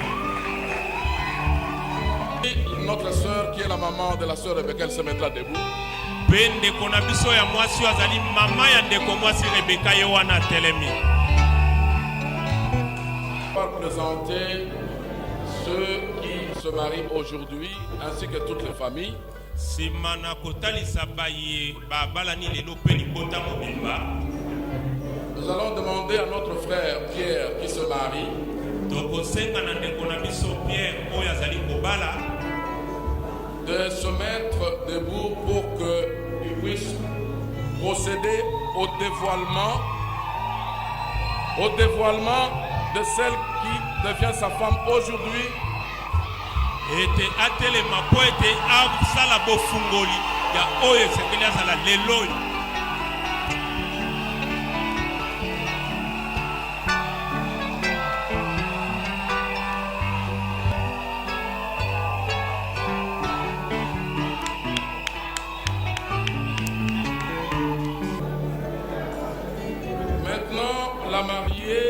S2: Notre sœur qui est la maman de la sœur Rebecca, elle se mettra debout.
S23: Pe ndeko na biso ya mwasi oyo azali mama ya ndeko mwasi Rebecca ye wana telemi.
S2: On va présenter ceux qui se marient aujourd'hui ainsi que toutes les familles.
S23: Simana kotalisa baye babalani lelo pe libota mobimba.
S2: Nous allons demander à notre frère Pierre qui se marie
S23: tokosenga na ndeko na biso Pierre oyo azali kobala
S2: de se mettre debout pour qu'il puisse procéder au dévoilement de celle qui devient sa femme aujourd'hui.
S23: ete atelema po ete asala bofungoli ya oyo esekeli azala lelo oyo.
S2: Maintenant, la mariée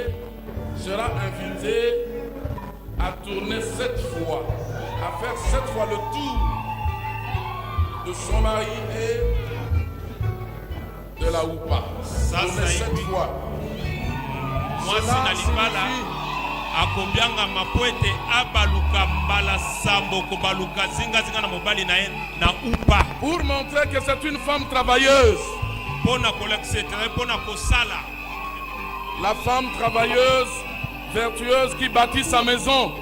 S2: sera invitée à tourner 7 fois, à faire 7 fois le tour de son mari et de la oupa. Tourner 7 fois.
S23: Mwasi na libala akobianga mapoete abaluka mbala sambo kobaluka zinga na mobali na ye na upa.
S2: Pour montrer que c'est une femme travailleuse.
S23: Pona koleksetere pona kosala.
S2: La femme travailleuse, vertueuse qui bâtit sa maison.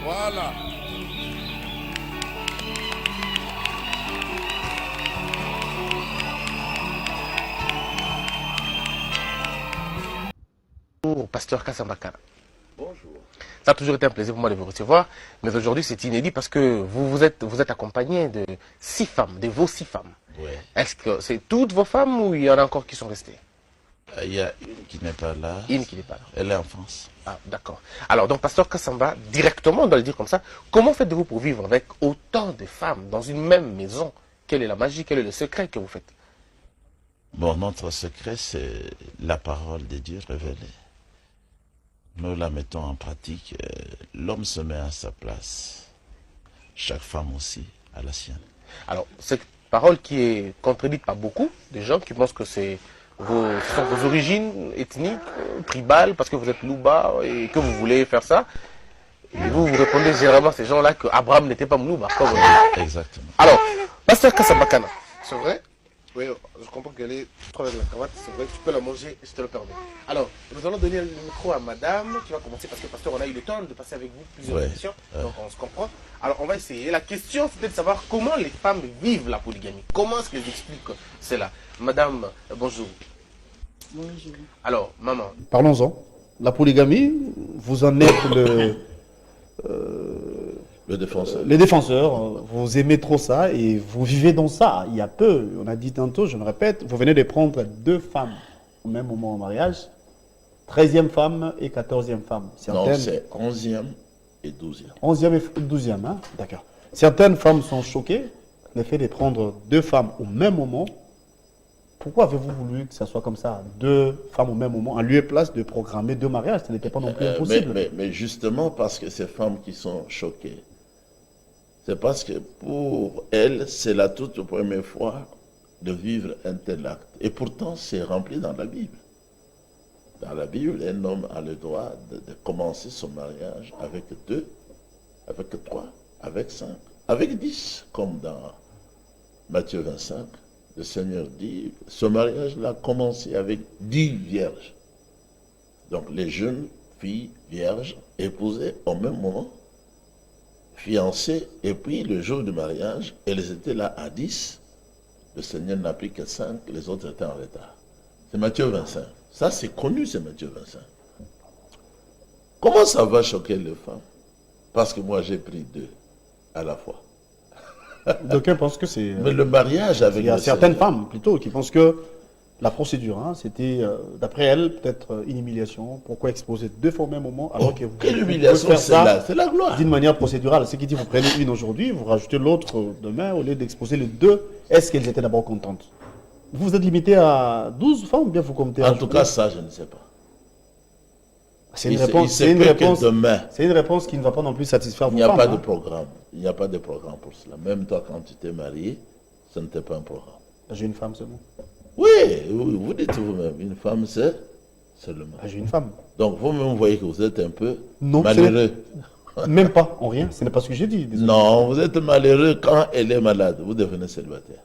S2: Voilà.
S7: Bonjour, pasteur Kassambakana.
S8: Bonjour.
S7: Ça a toujours été un plaisir pour moi de vous recevoir, mais aujourd'hui c'est inédit parce que vous êtes accompagné de 6 femmes, de vos 6 femmes.
S8: Oui.
S7: Est-ce que c'est toutes vos femmes ou il y en a encore qui sont restées?
S8: Il y a une qui n'est pas là.
S7: Une qui n'est pas là.
S8: Elle est en France.
S7: Ah, d'accord. Alors, donc, pasteur Kassamba, directement, on doit le dire comme ça, comment faites-vous pour vivre avec autant de femmes dans une même maison? Quelle est la magie, quel est le secret que vous faites?
S8: Bon, notre secret, c'est la parole de Dieu révélée. Nous la mettons en pratique. L'homme se met à sa place. Chaque femme aussi à la sienne.
S7: Alors, cette parole qui est contredite par beaucoup de gens qui pensent que ce sont vos origines ethniques, tribales, parce que vous êtes Louba et que vous voulez faire ça. Et vous répondez généralement à ces gens-là que Abraham n'était pas Louba.
S8: Exactement.
S7: Alors, pasteur Kassambakana, c'est vrai? Oui, je comprends qu'elle est trop avec la cravate, c'est vrai, tu peux la manger, je te le permets. Alors, nous allons donner le micro à madame qui va commencer parce que pasteur, on a eu le temps de passer avec vous plusieurs émissions, donc on se comprend. Alors, on va essayer. La question, c'était de savoir comment les femmes vivent la polygamie. Comment est-ce qu'elles expliquent cela? Madame, bonjour.
S9: Bonjour.
S7: Alors, maman.
S9: Parlons-en. La polygamie, vous en êtes le défenseur. Les défenseurs, vous aimez trop ça et vous vivez dans ça. Il y a peu, on a dit tantôt, je me répète, vous venez de prendre 2 femmes au même moment en mariage. 13e femme et 14e femme.
S8: Non, c'est 11e et 12e.
S9: 11e et 12e, hein? D'accord. Certaines femmes sont choquées, le fait de prendre 2 femmes au même moment. Pourquoi avez-vous voulu que ça soit comme ça, 2 femmes au même moment, en lieu et place de programmer 2 mariages? Ce n'était pas non plus impossible.
S8: Mais justement parce que ces femmes qui sont choquées, c'est parce que pour elles, c'est la toute première fois de vivre un tel acte. Et pourtant, c'est rempli dans la Bible. Dans la Bible, un homme a le droit de commencer son mariage avec 2, avec 3, avec 5, avec 10, comme dans Matthieu 25. Le Seigneur dit, ce mariage-là a commencé avec 10 vierges. Donc les jeunes filles vierges épousées au même moment, fiancées, et puis le jour du mariage, elles étaient là à 10. Le Seigneur n'a pris que 5, les autres étaient en retard. C'est Matthieu 25. Ça, c'est connu, c'est Matthieu 25. Comment ça va choquer les femmes? Parce que moi, j'ai pris 2 à la fois.
S9: D'aucuns pensent que c'est...
S8: Mais le mariage avec...
S9: Il y a certaines femmes, plutôt, qui pensent que la procédure, hein, c'était, d'après elles, peut-être une humiliation. Pourquoi exposer 2 fois au même moment alors que vous...
S8: Quelle humiliation, c'est la gloire.
S9: D'une manière procédurale. Ce qui dit, vous prenez une aujourd'hui, vous rajoutez l'autre demain, au lieu d'exposer les 2. Est-ce qu'elles étaient d'abord contentes? Vous êtes limité à 12 femmes ou bien vous comptez?
S8: En tout cas, ça, je ne sais pas.
S9: C'est une réponse, c'est une réponse qui ne va pas non plus satisfaire vos femmes.
S8: Il n'y a pas de programme. Il n'y a pas de programme pour cela. Même toi, quand tu t'es marié, ce n'était pas un programme.
S9: J'ai une femme seulement.
S8: Oui, vous dites vous-même, une femme, c'est seulement.
S9: J'ai une femme.
S8: Donc vous-même, vous voyez que vous êtes un peu malheureux.
S9: Même pas, en rien. Ce n'est pas ce que j'ai dit. Désolé.
S8: Non, vous êtes malheureux quand elle est malade. Vous devenez célibataire.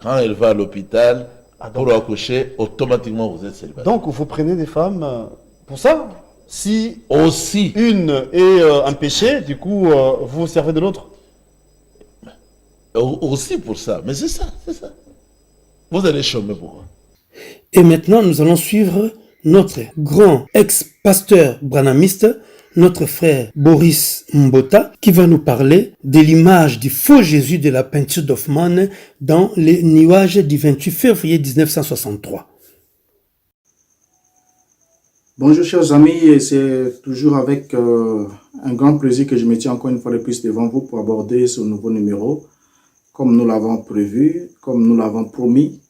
S8: Quand elle va à l'hôpital pour accoucher, automatiquement vous êtes célibataire.
S9: Donc vous prenez des femmes pour ça? Si
S8: aussi
S9: une est un péché, du coup vous vous servez de l'autre?
S8: Aussi pour ça, mais c'est ça, c'est ça. Vous allez chômer pourquoi?
S1: Et maintenant nous allons suivre notre grand ex-pasteur branhamiste, notre frère Boris Mbota, qui va nous parler de l'image du faux Jésus de la peinture d'Hoffmann dans les nuages du 28 février 1963.
S4: Bonjour chers amis, et c'est toujours avec un grand plaisir que je me tiens encore une fois de plus devant vous pour aborder ce nouveau numéro. Comme nous l'avons prévu, comme nous l'avons promis,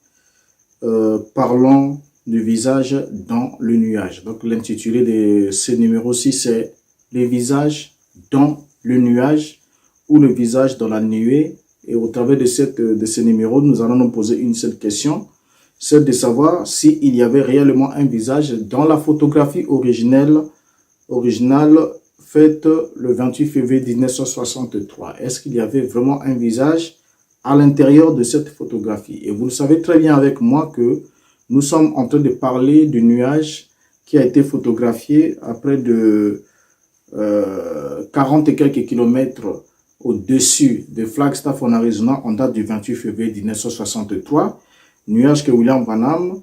S4: parlons du visage dans le nuage. Donc l'intitulé de ce numéro-ci, c'est le visage dans le nuage ou le visage dans la nuée. Et au travers de ce numéro, nous allons nous poser une seule question, celle de savoir s'il y avait réellement un visage dans la photographie originale faite le 28 février 1963. Est-ce qu'il y avait vraiment un visage à l'intérieur de cette photographie? Et vous le savez très bien avec moi que nous sommes en train de parler du nuage qui a été photographié à près de 40 et quelques kilomètres au-dessus de Flagstaff en Arizona en date du 28 février 1963. Nuage que William Branham,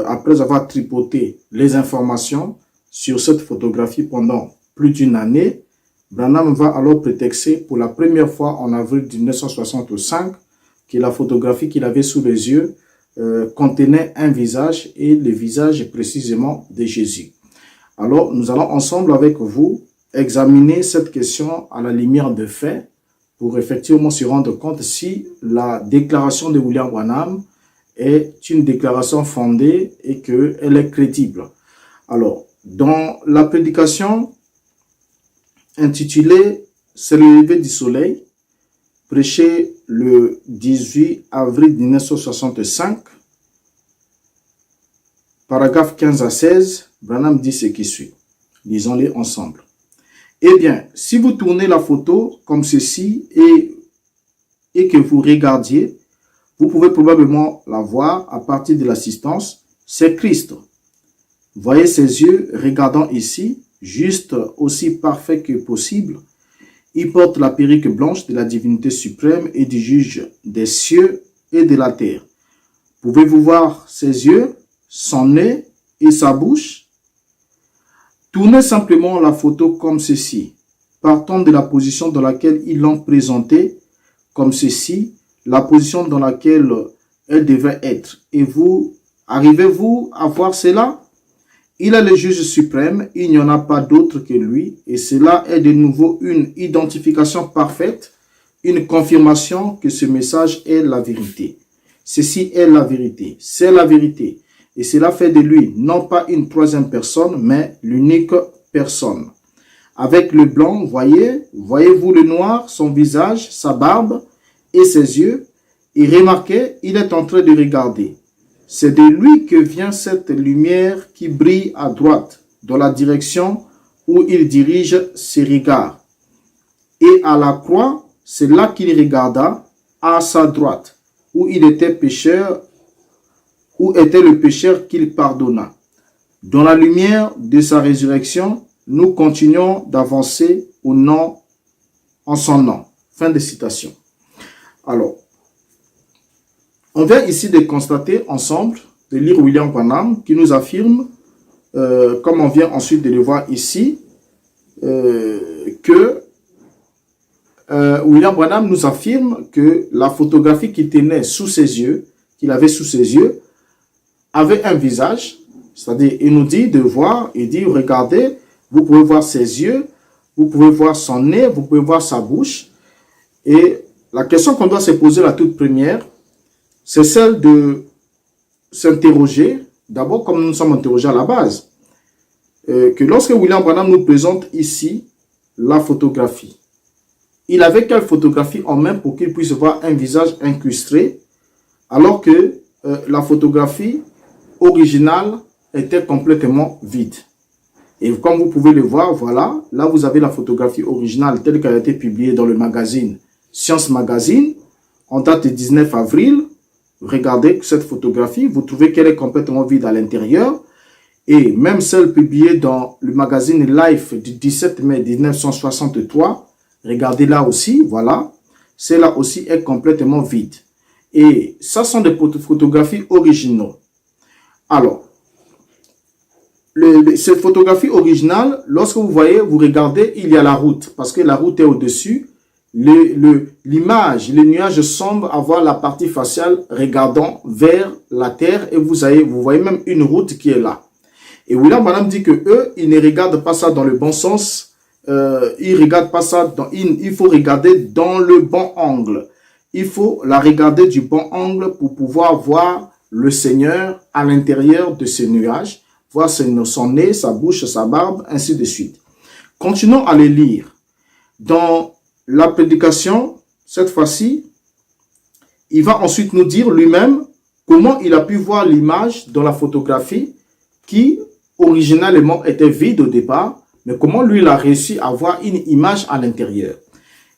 S4: après avoir tripoté les informations sur cette photographie pendant plus d'une année, Branham va alors prétexter pour la première fois en avril 1965 que la photographie qu'il avait sous les yeux contenait un visage, et le visage précisément de Jésus. Alors, nous allons ensemble avec vous examiner cette question à la lumière de faits pour effectivement se rendre compte si la déclaration de William Branham est une déclaration fondée et qu'elle est crédible. Alors, dans la prédication intitulée « C'est le lever du soleil », prêchée le 18 avril 1965, paragraphe 15 à 16, Branham dit ce qui suit. Lisons-les ensemble. Eh bien, si vous tournez la photo comme ceci et que vous regardiez, vous pouvez probablement la voir à partir de l'assistance. C'est Christ. Voyez ses yeux regardant ici, juste aussi parfait que possible. Il porte la perruque blanche de la divinité suprême et du juge des cieux et de la terre. Pouvez-vous voir ses yeux, son nez et sa bouche? Tournez simplement la photo comme ceci, partant de la position dans laquelle ils l'ont présentée, comme ceci, la position dans laquelle elle devait être. Et vous, arrivez-vous à voir cela? Il est le juge suprême, il n'y en a pas d'autre que lui, et cela est de nouveau une identification parfaite, une confirmation que ce message est la vérité. Ceci est la vérité, c'est la vérité, et cela fait de lui non pas une troisième personne, mais l'unique personne. Avec le blanc, voyez-vous le noir, son visage, sa barbe et ses yeux, et remarquez, il est en train de regarder. C'est de lui que vient cette lumière qui brille à droite, dans la direction où il dirige ses regards. Et à la croix, c'est là qu'il regarda, à sa droite, où il était pécheur, où était le pécheur qu'il pardonna. Dans la lumière de sa résurrection, nous continuons d'avancer en son nom. Fin de citation. Alors, on vient ici de constater ensemble, de lire William Branham, qui nous affirme, comme on vient ensuite de le voir ici, que William Branham nous affirme que la photographie qu'il tenait sous ses yeux, qu'il avait sous ses yeux, avait un visage, c'est-à-dire il nous dit de voir, il dit regardez, vous pouvez voir ses yeux, vous pouvez voir son nez, vous pouvez voir sa bouche. Et la question qu'on doit se poser la toute première, c'est celle de s'interroger, d'abord comme nous nous sommes interrogés à la base, que lorsque William Branham nous présente ici la photographie, il avait quelle photographie en main pour qu'il puisse voir un visage incrusté, alors que la photographie originale était complètement vide. Et comme vous pouvez le voir, voilà, là vous avez la photographie originale telle qu'elle a été publiée dans le magazine Science Magazine, en date du 19 avril. Regardez cette photographie, vous trouvez qu'elle est complètement vide à l'intérieur. Et même celle publiée dans le magazine Life du 17 mai 1963, regardez là aussi, voilà, celle-là aussi est complètement vide. Et ça sont des photographies originaux. Alors, ces photographies originales, lorsque vous voyez, vous regardez, il y a la route, parce que la route est au-dessus. L'image, les nuages semblent avoir la partie faciale regardant vers la terre et vous voyez même une route qui est là. Et William Branham dit que eux, ils ne regardent pas ça dans le bon sens, ils regardent pas ça, il faut regarder dans le bon angle. Il faut la regarder du bon angle pour pouvoir voir le Seigneur à l'intérieur de ces nuages, voir son nez, sa bouche, sa barbe, ainsi de suite. Continuons à les lire. Dans la prédication, cette fois-ci, il va ensuite nous dire lui-même comment il a pu voir l'image dans la photographie qui, originalement, était vide au départ, mais comment lui, il a réussi à voir une image à l'intérieur.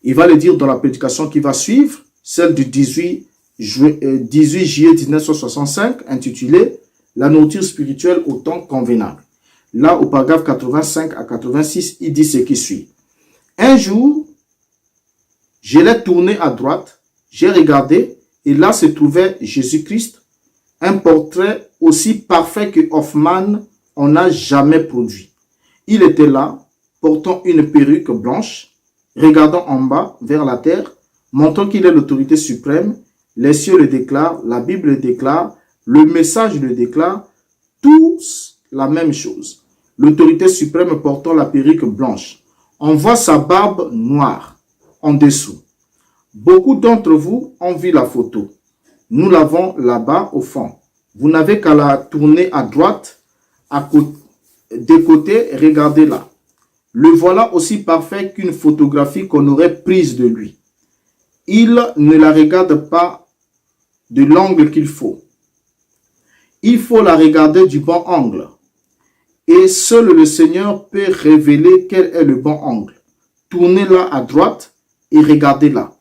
S4: Il va le dire dans la prédication qui va suivre, celle du 18 juillet 1965, intitulée « La nourriture spirituelle au temps convenable ». Là, au paragraphe 85 à 86, il dit ce qui suit. Un jour, je l'ai tourné à droite, j'ai regardé, et là se trouvait Jésus-Christ, un portrait aussi parfait que Hoffman en a jamais produit. Il était là, portant une perruque blanche, regardant en bas vers la terre, montrant qu'il est l'autorité suprême, les cieux le déclarent, la Bible le déclare, le message le déclare, tous la même chose. L'autorité suprême portant la perruque blanche. On voit sa barbe noire en dessous. Beaucoup d'entre vous ont vu la photo. Nous l'avons là-bas au fond. Vous n'avez qu'à la tourner à droite, des côtés, regardez là. Le voilà aussi parfait qu'une photographie qu'on aurait prise de lui. Il ne la regarde pas de l'angle qu'il faut. Il faut la regarder du bon angle. Et seul le Seigneur peut révéler quel est le bon angle. Tournez-la à droite et regardez-la.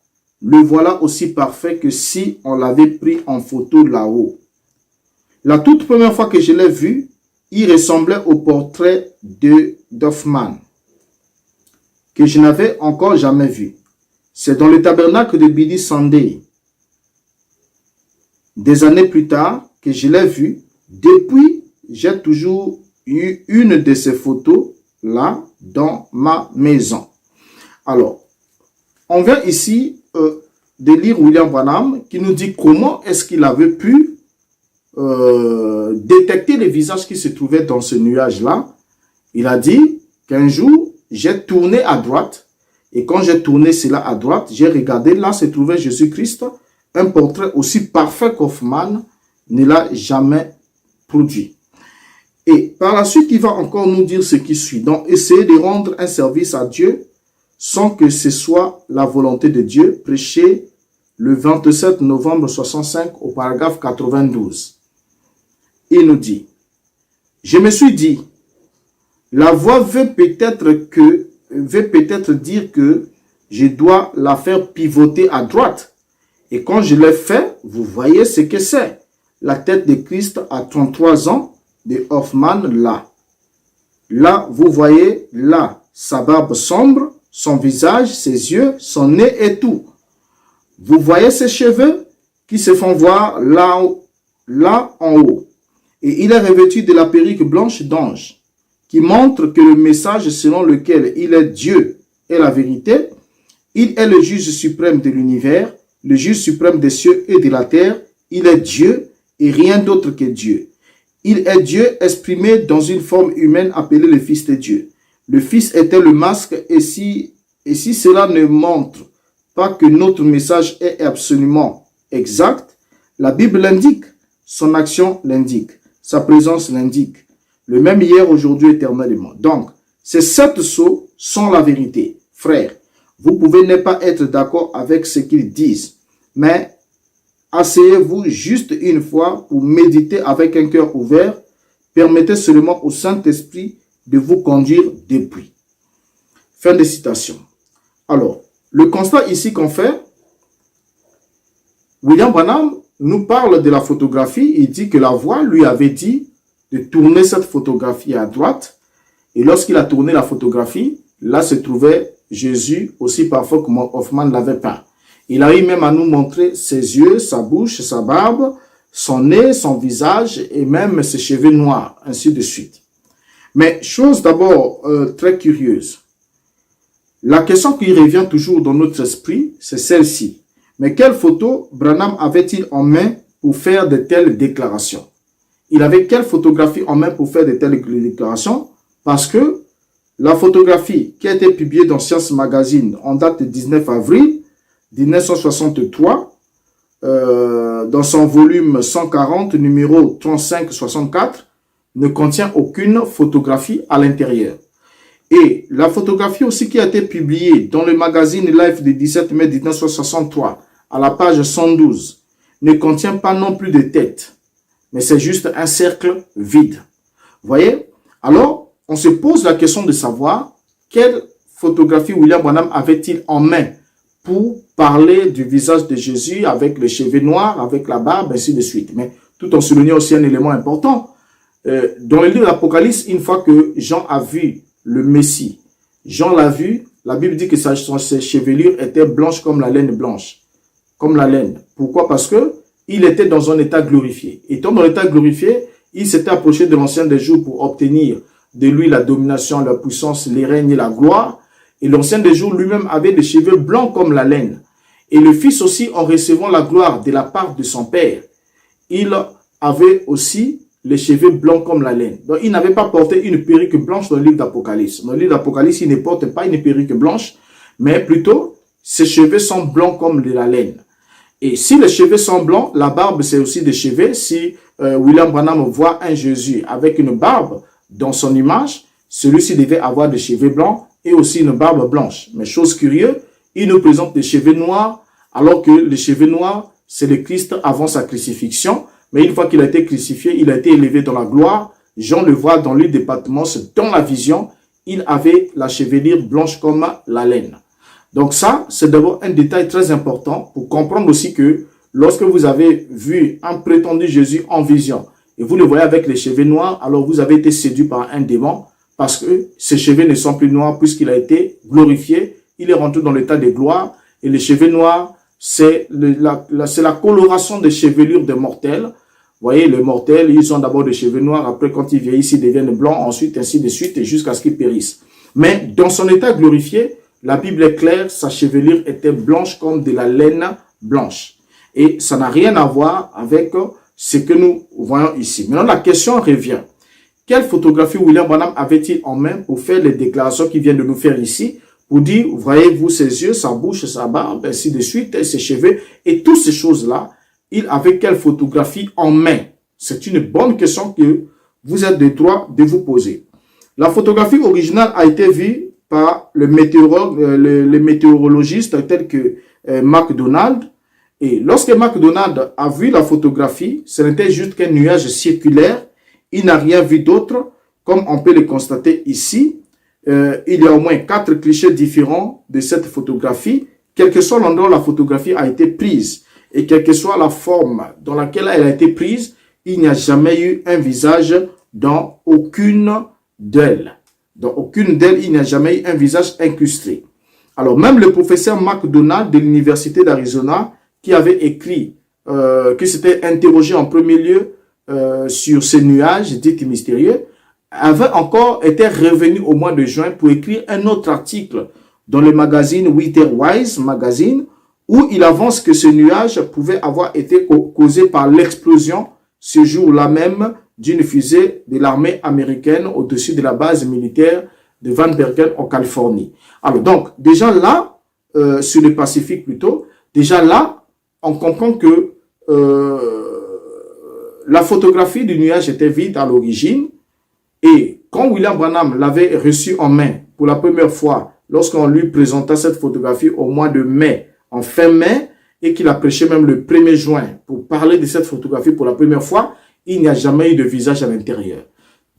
S4: Le voilà aussi parfait que si on l'avait pris en photo là-haut. La toute première fois que je l'ai vu, il ressemblait au portrait d'Hoffman, que je n'avais encore jamais vu. C'est dans le tabernacle de Billy Sunday, des années plus tard, que je l'ai vu. Depuis, j'ai toujours eu une de ces photos-là dans ma maison. Alors, on vient ici de lire William Branham qui nous dit comment est-ce qu'il avait pu détecter les visages qui se trouvaient dans ce nuage-là, il a dit qu'un jour, j'ai tourné à droite, et quand j'ai tourné cela à droite, j'ai regardé, là se trouvait Jésus-Christ, un portrait aussi parfait qu'Hoffmann ne l'a jamais produit. Et par la suite, il va encore nous dire ce qui suit. Donc, essayer de rendre un service à Dieu sans que ce soit la volonté de Dieu, prêché le 27 novembre 65 au paragraphe 92. Il nous dit, je me suis dit, la voix veut peut-être dire que je dois la faire pivoter à droite. Et quand je l'ai fait, vous voyez ce que c'est. La tête de Christ à 33 ans, de Hoffmann là. Là, vous voyez, là, sa barbe sombre, son visage, ses yeux, son nez et tout. Vous voyez ses cheveux qui se font voir là en haut. Et il est revêtu de la perruque blanche d'ange, qui montre que le message selon lequel il est Dieu est la vérité. Il est le juge suprême de l'univers, le juge suprême des cieux et de la terre. Il est Dieu et rien d'autre que Dieu. Il est Dieu exprimé dans une forme humaine appelée le Fils de Dieu. Le Fils était le masque et si cela ne montre pas que notre message est absolument exact, la Bible l'indique, son action l'indique, sa présence l'indique. Le même hier, aujourd'hui, éternellement. Donc, ces 7 sceaux sont la vérité. Frères, vous pouvez ne pas être d'accord avec ce qu'ils disent, mais asseyez-vous juste une fois pour méditer avec un cœur ouvert. Permettez seulement au Saint-Esprit de vous conduire depuis. Fin de citation. Alors, le constat ici qu'on fait, William Branham nous parle de la photographie. Il dit que la voix lui avait dit de tourner cette photographie à droite. Et lorsqu'il a tourné la photographie, là se trouvait Jésus, aussi parfois que Hoffmann l'avait peint. Il a eu même à nous montrer ses yeux, sa bouche, sa barbe, son nez, son visage et même ses cheveux noirs, ainsi de suite. Mais chose d'abord très curieuse. La question qui revient toujours dans notre esprit, c'est celle-ci. Mais quelle photo Branham avait-il en main pour faire de telles déclarations? Il avait quelle photographie en main pour faire de telles déclarations? Parce que la photographie qui a été publiée dans Science Magazine en date de 19 avril 1963, dans son volume 140, numéro 3564, ne contient aucune photographie à l'intérieur. Et la photographie aussi qui a été publiée dans le magazine Life du 17 mai 1963, à la page 112, ne contient pas non plus de tête, mais c'est juste un cercle vide. Vous voyez? Alors, on se pose la question de savoir quelle photographie William Branham avait-il en main pour parler du visage de Jésus avec les cheveux noirs, avec la barbe, ainsi de suite. Mais tout en soulignant aussi un élément important. Dans le livre de l'Apocalypse, une fois que Jean a vu le Messie, Jean l'a vu, la Bible dit que ses chevelures étaient blanches comme la laine blanche. Comme la laine. Pourquoi? Parce que il était dans un état glorifié. Étant dans l'état glorifié, il s'était approché de l'Ancien des Jours pour obtenir de lui la domination, la puissance, les règnes et la gloire. Et l'Ancien des Jours lui-même avait des cheveux blancs comme la laine. Et le Fils aussi, en recevant la gloire de la part de son Père, il avait aussi les cheveux blancs comme la laine. Donc, il n'avait pas porté une perruque blanche dans le livre d'Apocalypse. Dans le livre d'Apocalypse, il ne porte pas une perruque blanche, mais plutôt, ses cheveux sont blancs comme de la laine. Et si les cheveux sont blancs, la barbe, c'est aussi des cheveux. Si William Branham voit un Jésus avec une barbe dans son image, celui-ci devait avoir des cheveux blancs et aussi une barbe blanche. Mais chose curieuse, il nous présente des cheveux noirs, alors que les cheveux noirs, c'est le Christ avant sa crucifixion. Mais une fois qu'il a été crucifié, il a été élevé dans la gloire. Jean le voit dans l'île de Patmos, dans la vision, il avait la chevelure blanche comme la laine. Donc ça, c'est d'abord un détail très important pour comprendre aussi que lorsque vous avez vu un prétendu Jésus en vision et vous le voyez avec les cheveux noirs, alors vous avez été séduit par un démon parce que ses cheveux ne sont plus noirs puisqu'il a été glorifié. Il est rentré dans l'état de gloire et les cheveux noirs, c'est la coloration des chevelures des mortels. Vous voyez, les mortels, ils ont d'abord des cheveux noirs, après quand ils vieillissent, ils deviennent blancs, ensuite ainsi de suite, et jusqu'à ce qu'ils périssent. Mais dans son état glorifié, la Bible est claire, sa chevelure était blanche comme de la laine blanche. Et ça n'a rien à voir avec ce que nous voyons ici. Maintenant, la question revient. Quelle photographie William Branham avait-il en main pour faire les déclarations qu'il vient de nous faire ici, pour dire, voyez-vous ses yeux, sa bouche, sa barbe, ainsi de suite, ses cheveux, et toutes ces choses-là, il avait quelle photographie en main? C'est une bonne question que vous êtes de droit de vous poser. La photographie originale a été vue par le météorologiste tel que MacDonald. Et lorsque MacDonald a vu la photographie, ce n'était juste qu'un nuage circulaire. Il n'a rien vu d'autre, comme on peut le constater ici. Il y a au moins 4 clichés différents de cette photographie, quel que soit l'endroit où la photographie a été prise. Et quelle que soit la forme dans laquelle elle a été prise, il n'y a jamais eu un visage dans aucune d'elles. Dans aucune d'elles, il n'y a jamais eu un visage incrusté. Alors même le professeur MacDonald de l'Université d'Arizona, qui avait écrit, qui s'était interrogé en premier lieu sur ces nuages dits mystérieux, avait encore été revenu au mois de juin pour écrire un autre article dans le magazine Witherwise Magazine, où il avance que ce nuage pouvait avoir été causé par l'explosion ce jour-là même d'une fusée de l'armée américaine au-dessus de la base militaire de Van Bergen en Californie. Alors donc, déjà là, sur le Pacifique plutôt, déjà là, on comprend que la photographie du nuage était vide à l'origine, et quand William Branham l'avait reçu en main pour la première fois, lorsqu'on lui présenta cette photographie au mois de mai, en fin mai, et qu'il a prêché même le 1er juin pour parler de cette photographie pour la première fois, il n'y a jamais eu de visage à l'intérieur.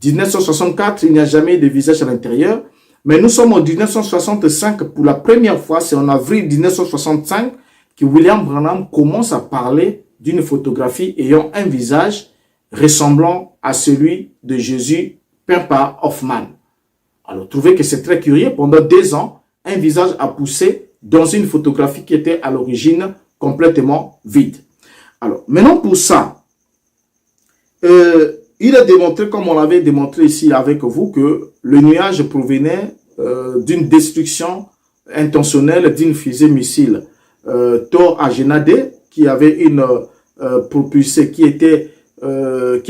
S4: 1964, il n'y a jamais eu de visage à l'intérieur, mais nous sommes en 1965 pour la première fois, c'est en avril 1965 que William Branham commence à parler d'une photographie ayant un visage ressemblant à celui de Jésus peint par Hoffman. Alors, trouvez que c'est très curieux, pendant 2 ans, un visage a poussé dans une photographie qui était à l'origine complètement vide. Alors, maintenant pour ça, il a démontré, comme on l'avait démontré ici avec vous, que le nuage provenait d'une destruction intentionnelle d'une fusée missile Thor Agena D, qui avait une propulsée qui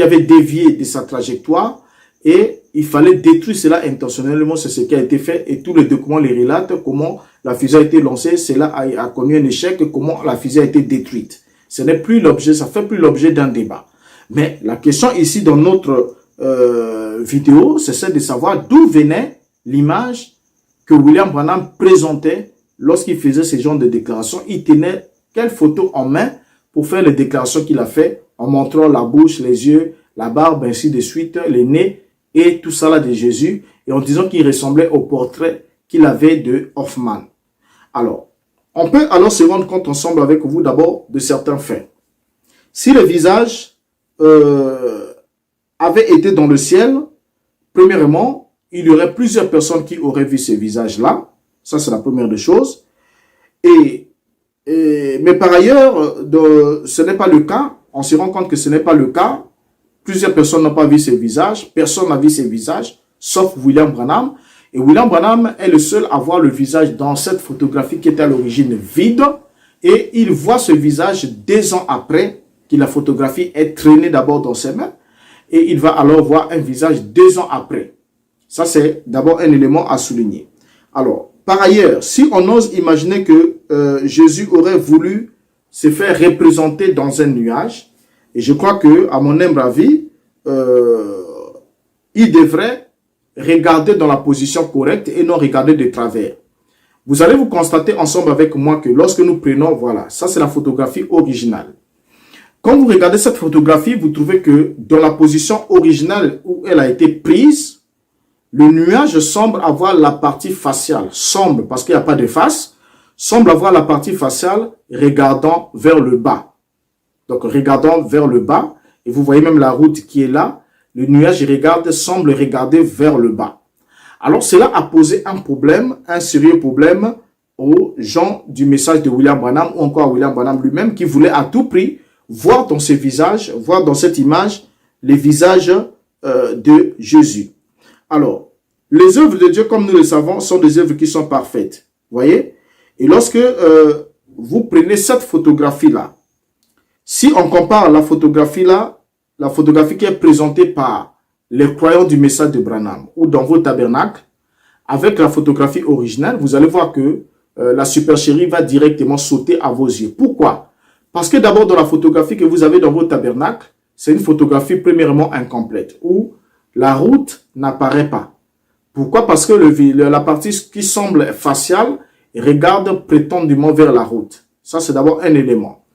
S4: avait dévié de sa trajectoire, et il fallait détruire cela intentionnellement. C'est ce qui a été fait, et tous les documents les relatent, comment la fusée a été lancée, cela a connu un échec, comment la fusée a été détruite. Ce n'est plus l'objet, ça fait plus l'objet d'un débat. Mais la question ici dans notre vidéo, c'est celle de savoir d'où venait l'image que William Branham présentait lorsqu'il faisait ce genre de déclaration. Il tenait quelle photo en main pour faire les déclarations qu'il a fait en montrant la bouche, les yeux, la barbe, ainsi de suite, les nez et tout ça là de Jésus, et en disant qu'il ressemblait au portrait qu'il avait de Hoffman. Alors, on peut alors se rendre compte ensemble avec vous d'abord de certains faits. Si le visage avait été dans le ciel, premièrement, il y aurait plusieurs personnes qui auraient vu ce visage-là. Ça, c'est la première des choses. Mais par ailleurs, ce n'est pas le cas. On se rend compte que ce n'est pas le cas. Plusieurs personnes n'ont pas vu ce visage. Personne n'a vu ce visage, sauf William Branham. Et William Branham est le seul à voir le visage dans cette photographie qui était à l'origine vide. Et il voit ce visage 2 ans après que la photographie est traînée d'abord dans ses mains. Et il va alors voir un visage 2 ans après. Ça, c'est d'abord un élément à souligner. Alors, par ailleurs, si on ose imaginer que Jésus aurait voulu se faire représenter dans un nuage, et je crois que, à mon humble avis, il devrait regarder dans la position correcte et non regarder de travers. Vous allez vous constater ensemble avec moi que lorsque nous prenons, voilà, ça c'est la photographie originale. Quand vous regardez cette photographie, vous trouvez que dans la position originale où elle a été prise, le nuage semble avoir la partie faciale, semble, parce qu'il n'y a pas de face, semble avoir la partie faciale regardant vers le bas. Donc, regardant vers le bas, et vous voyez même la route qui est là, le nuage semble regarder vers le bas. Alors, cela a posé un problème, un sérieux problème aux gens du message de William Branham, ou encore à William Branham lui-même, qui voulait à tout prix voir dans ce visage, voir dans cette image, les visages de Jésus. Alors, les œuvres de Dieu, comme nous le savons, sont des œuvres qui sont parfaites. Voyez? Et lorsque vous prenez cette photographie-là, Si on compare la photographie là, la photographie qui est présentée par les croyants du message de Branham ou dans vos tabernacles, avec la photographie originale, vous allez voir que la supercherie va directement sauter à vos yeux. Pourquoi? Parce que d'abord, dans la photographie que vous avez dans vos tabernacles, c'est une photographie premièrement incomplète, où la route n'apparaît pas. Pourquoi? Parce que la partie qui semble faciale regarde prétendument vers la route. Ça, c'est d'abord un élément.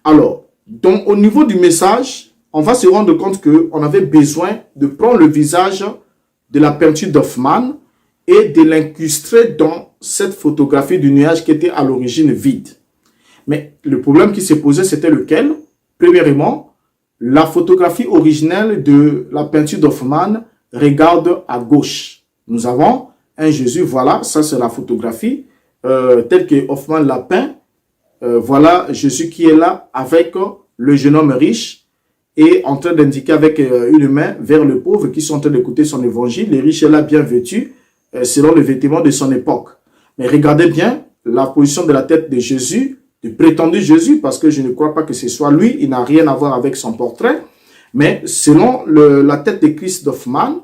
S4: Alors, donc, au niveau du message, on va se rendre compte qu'on avait besoin de prendre le visage de la peinture d'Hoffmann et de l'incrustrer dans cette photographie du nuage qui était à l'origine vide. Mais le problème qui s'est posé, c'était lequel? Premièrement, la photographie originelle de la peinture d'Hoffmann regarde à gauche. Nous avons un Jésus, voilà, ça c'est la photographie telle que Hoffmann l'a peint. Voilà Jésus qui est là avec le jeune homme riche et en train d'indiquer avec une main vers le pauvre qui sont en train d'écouter son évangile. Le riche est là bien vêtu selon le vêtement de son époque. Mais regardez bien la position de la tête de Jésus, du prétendu Jésus, parce que je ne crois pas que ce soit lui, il n'a rien à voir avec son portrait. Mais selon la tête de Christ d'Hoffmann,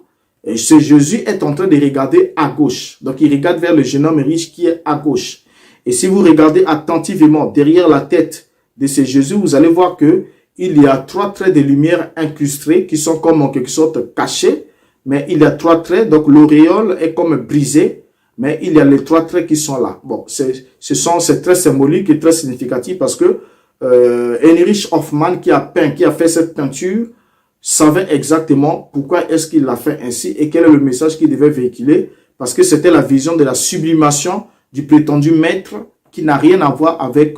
S4: ce Jésus est en train de regarder à gauche. Donc il regarde vers le jeune homme riche qui est à gauche. Et si vous regardez attentivement derrière la tête de ce Jésus, vous allez voir que il y a 3 traits de lumière incrustés qui sont comme en quelque sorte cachés. Mais il y a 3 traits, donc l'auréole est comme brisée, mais il y a les 3 traits qui sont là. Bon, c'est très symbolique et très significatif parce que Heinrich Hoffmann qui a fait cette peinture, savait exactement pourquoi est-ce qu'il l'a fait ainsi et quel est le message qu'il devait véhiculer, parce que c'était la vision de la sublimation du prétendu maître qui n'a rien à voir avec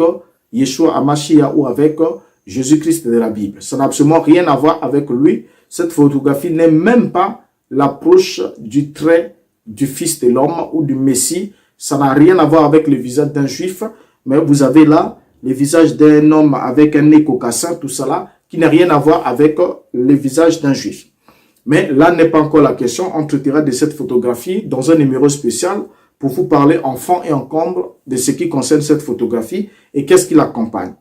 S4: Yeshua HaMashiach ou avec Jésus-Christ de la Bible. Ça n'a absolument rien à voir avec lui. Cette photographie n'est même pas l'approche du trait du Fils de l'homme ou du Messie. Ça n'a rien à voir avec le visage d'un juif, mais vous avez là le visage d'un homme avec un nez caucassin, tout cela, qui n'a rien à voir avec le visage d'un juif. Mais là n'est pas encore la question. On traitera de cette photographie dans un numéro spécial pour vous parler en fond et en comble de ce qui concerne cette photographie et qu'est-ce qui l'accompagne.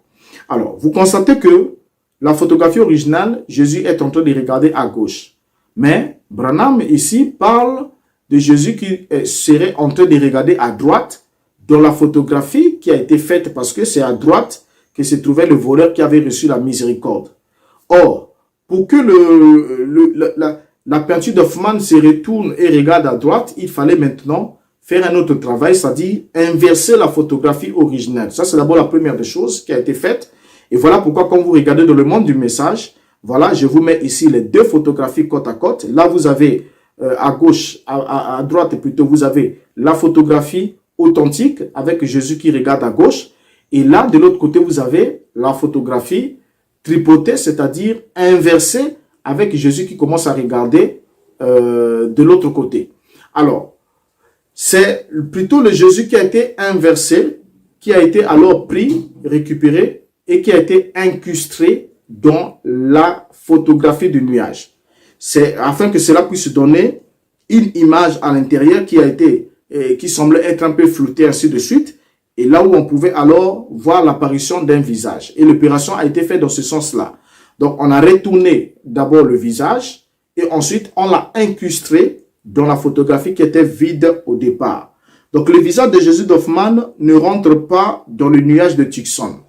S4: Alors, vous constatez que la photographie originale, Jésus est en train de regarder à gauche. Mais Branham ici parle de Jésus qui serait en train de regarder à droite dans la photographie qui a été faite parce que c'est à droite que se trouvait le voleur qui avait reçu la miséricorde. Or, pour que la peinture d'Hoffmann se retourne et regarde à droite, il fallait maintenant faire un autre travail, c'est-à-dire inverser la photographie originelle. Ça, c'est d'abord la première des choses qui a été faite. Et voilà pourquoi quand vous regardez dans le monde du message, voilà, je vous mets ici les 2 photographies côte à côte. Là, vous avez à gauche, à droite plutôt, vous avez la photographie authentique avec Jésus qui regarde à gauche. Et là, de l'autre côté, vous avez la photographie tripotée, c'est-à-dire inversée avec Jésus qui commence à regarder de l'autre côté. Alors, c'est plutôt le Jésus qui a été inversé, qui a été alors pris, récupéré et qui a été incrusté dans la photographie du nuage. C'est afin que cela puisse donner une image à l'intérieur qui semblait être un peu floutée, ainsi de suite. Et là où on pouvait alors voir l'apparition d'un visage. Et l'opération a été faite dans ce sens-là. Donc on a retourné d'abord le visage et ensuite on l'a incrusté dans la photographie qui était vide au départ. Donc le visage de Jésus d'Hoffmann ne rentre pas dans le nuage de Tucson.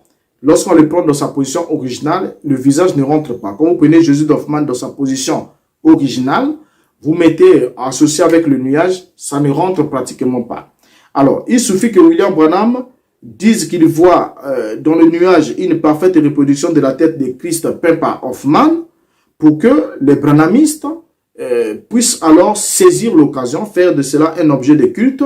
S4: Lorsqu'on le prend dans sa position originale, le visage ne rentre pas. Quand vous prenez Jésus d'Hoffmann dans sa position originale, vous mettez associé avec le nuage, ça ne rentre pratiquement pas. Alors, il suffit que William Branham dise qu'il voit dans le nuage une parfaite reproduction de la tête de Christ peint par Hoffmann pour que les branhamistes puissent alors saisir l'occasion, faire de cela un objet de culte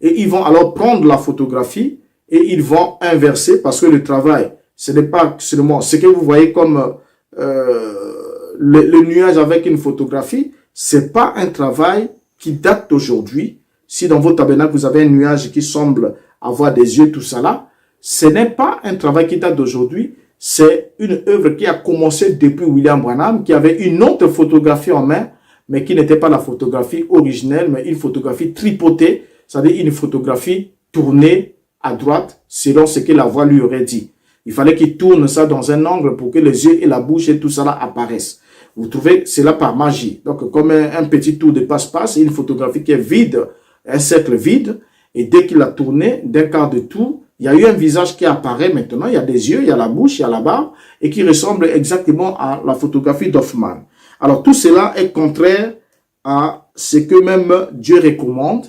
S4: et ils vont alors prendre la photographie et ils vont inverser parce que le travail, ce n'est pas seulement ce que vous voyez comme le nuage avec une photographie, c'est pas un travail qui date d'aujourd'hui. Si dans votre tabernacle, vous avez un nuage qui semble avoir des yeux, tout ça là, ce n'est pas un travail qui date d'aujourd'hui, c'est une œuvre qui a commencé depuis William Branham, qui avait une autre photographie en main, mais qui n'était pas la photographie originelle, mais une photographie tripotée, c'est-à-dire une photographie tournée à droite, selon ce que la voix lui aurait dit. Il fallait qu'il tourne ça dans un angle pour que les yeux et la bouche et tout ça là apparaissent. Vous trouvez, c'est là par magie. Donc, comme un petit tour de passe-passe, une photographie qui est vide, un cercle vide, et dès qu'il a tourné d'un quart de tour, il y a eu un visage qui apparaît maintenant, il y a des yeux, il y a la bouche, il y a la barbe, et qui ressemble exactement à la photographie d'Hoffmann. Alors, tout cela est contraire à ce que même Dieu recommande.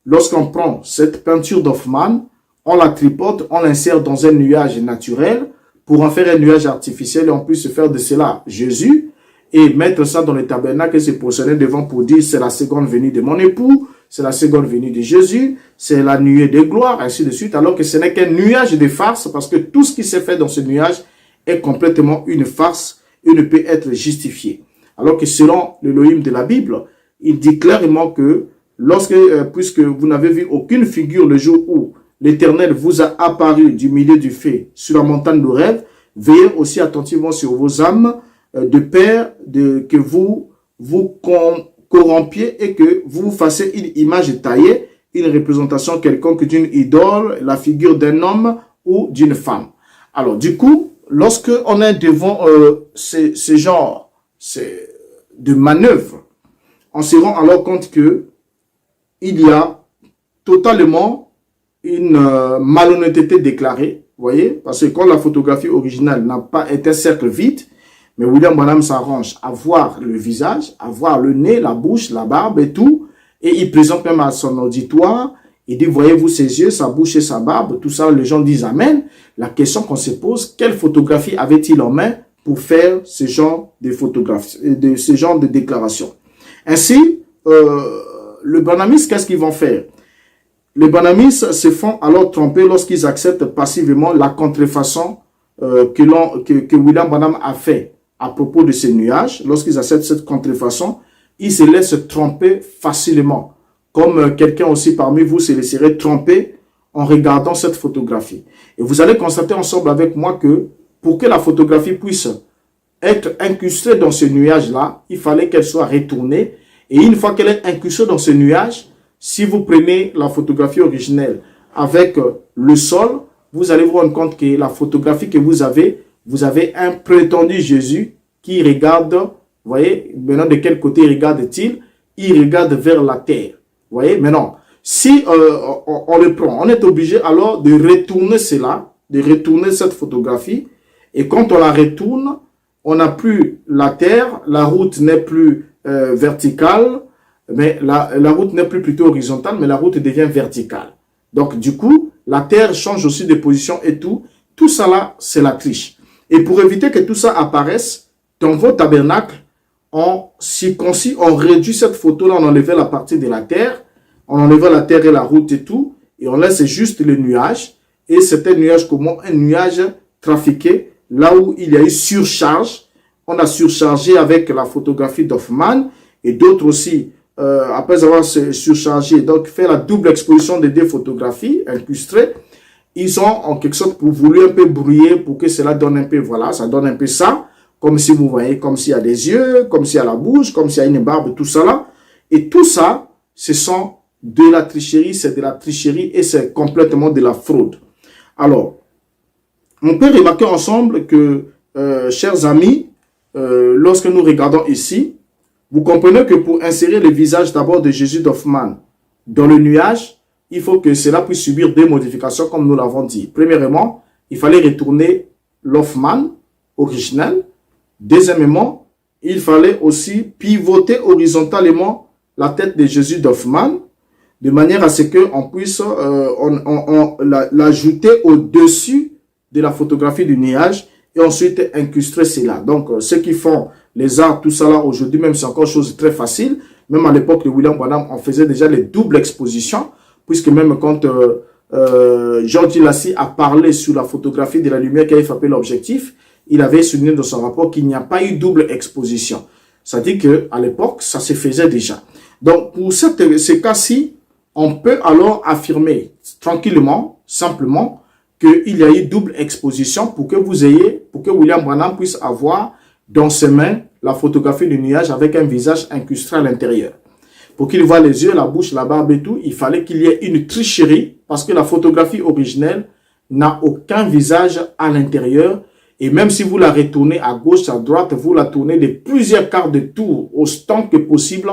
S4: Lorsqu'on prend cette peinture d'Hoffmann, on la tripote, on l'insère dans un nuage naturel pour en faire un nuage artificiel et on puisse se faire de cela Jésus et mettre ça dans le tabernacle et se positionner devant pour dire c'est la seconde venue de mon époux, c'est la seconde venue de Jésus, c'est la nuée de gloire, ainsi de suite, alors que ce n'est qu'un nuage de farce parce que tout ce qui s'est fait dans ce nuage est complètement une farce et ne peut être justifié. Alors que selon l'Élohim de la Bible, il dit clairement que puisque vous n'avez vu aucune figure le jour où l'Éternel vous a apparu du milieu du feu sur la montagne de rêve, veillez aussi attentivement sur vos âmes, de peur que vous corrompiez et que vous fassiez une image taillée, une représentation quelconque d'une idole, la figure d'un homme ou d'une femme. Alors du coup, lorsque on est devant ce genre de manœuvre, on se rend alors compte que il y a totalement une malhonnêteté déclarée, vous voyez, parce que quand la photographie originale n'a pas été un cercle vide, mais William Branham s'arrange à voir le visage, à voir le nez, la bouche, la barbe et tout, et il présente même à son auditoire, il dit, voyez-vous ses yeux, sa bouche et sa barbe, tout ça, les gens disent Amen. La question qu'on se pose, quelle photographie avait-il en main pour faire ce genre de photographie, ce genre de déclaration? Ainsi, le Branhamiste, qu'est-ce qu'ils vont faire? Les Branhamistes se font alors tromper lorsqu'ils acceptent passivement la contrefaçon que William Branham a fait à propos de ces nuages. Lorsqu'ils acceptent cette contrefaçon, ils se laissent tromper facilement. Comme quelqu'un aussi parmi vous se laisserait tromper en regardant cette photographie. Et vous allez constater ensemble avec moi que pour que la photographie puisse être incrustée dans ce nuage-là, il fallait qu'elle soit retournée. Et une fois qu'elle est incrustée dans ce nuage, si vous prenez la photographie originelle avec le sol, vous allez vous rendre compte que la photographie que vous avez un prétendu Jésus qui regarde, vous voyez, maintenant de quel côté regarde-t-il? Il regarde vers la terre. Vous voyez, maintenant, si on le prend, on est obligé alors de retourner cela, de retourner cette photographie. Et quand on la retourne, on n'a plus la terre, la route n'est plus verticale, mais la route n'est plus plutôt horizontale, mais la route devient verticale. Donc, du coup, la terre change aussi de position et tout. Tout ça là, c'est la triche. Et pour éviter que tout ça apparaisse, dans vos tabernacles, on circoncit, on réduit cette photo-là, on enlevait la partie de la terre, on enlevait la terre et la route et tout, et on laisse juste le nuage. Et c'est un nuage comment? Un nuage trafiqué, là où il y a eu surcharge. On a surchargé avec la photographie d'Hoffmann et d'autres aussi, après avoir surchargé, donc fait la double exposition des deux photographies incrustées. Ils ont en quelque sorte voulu un peu brouiller pour que cela donne un peu, voilà, ça donne un peu ça, comme si vous voyez, comme s'il y a des yeux, comme s'il y a la bouche, comme s'il y a une barbe, tout ça là. Et tout ça, ce sont de la tricherie, c'est de la tricherie et c'est complètement de la fraude. Alors, on peut remarquer ensemble que, chers amis, lorsque nous regardons ici, vous comprenez que pour insérer le visage d'abord de Jésus d'Hoffmann dans le nuage, il faut que cela puisse subir des modifications comme nous l'avons dit. Premièrement, il fallait retourner l'Hoffmann originel. Deuxièmement, il fallait aussi pivoter horizontalement la tête de Jésus d'Hoffmann de manière à ce qu'on puisse l'ajouter au-dessus de la photographie du nuage et ensuite incruster cela. Donc, ceux qui font les arts, tout ça là, aujourd'hui, même c'est encore chose très facile. Même à l'époque de William Branham, on faisait déjà les doubles expositions, puisque même quand George Lassie a parlé sur la photographie de la lumière qui avait frappé l'objectif, il avait souligné dans son rapport qu'il n'y a pas eu double exposition. Ça dit qu'à l'époque, ça se faisait déjà. Donc, pour ces cas-ci, on peut alors affirmer tranquillement, simplement, qu'il y a eu double exposition pour que William Branham puisse avoir dans ses mains la photographie du nuage avec un visage incrusté à l'intérieur. Pour qu'il voit les yeux, la bouche, la barbe et tout, il fallait qu'il y ait une tricherie parce que la photographie originelle n'a aucun visage à l'intérieur. Et même si vous la retournez à gauche, à droite, vous la tournez de plusieurs quarts de tour, autant que possible,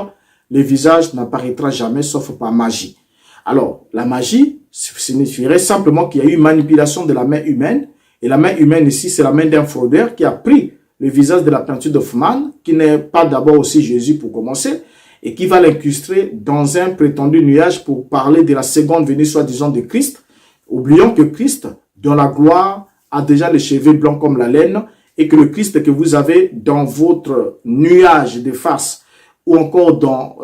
S4: le visage n'apparaîtra jamais, sauf par magie. Alors, la magie signifierait simplement qu'il y a eu manipulation de la main humaine. Et la main humaine ici, c'est la main d'un fraudeur qui a pris le visage de la peinture d'Hoffmann, qui n'est pas d'abord aussi Jésus pour commencer, et qui va l'incruster dans un prétendu nuage pour parler de la seconde venue soi-disant de Christ. Oublions que Christ, dans la gloire, a déjà les cheveux blancs comme la laine, et que le Christ que vous avez dans votre nuage de face, ou encore dans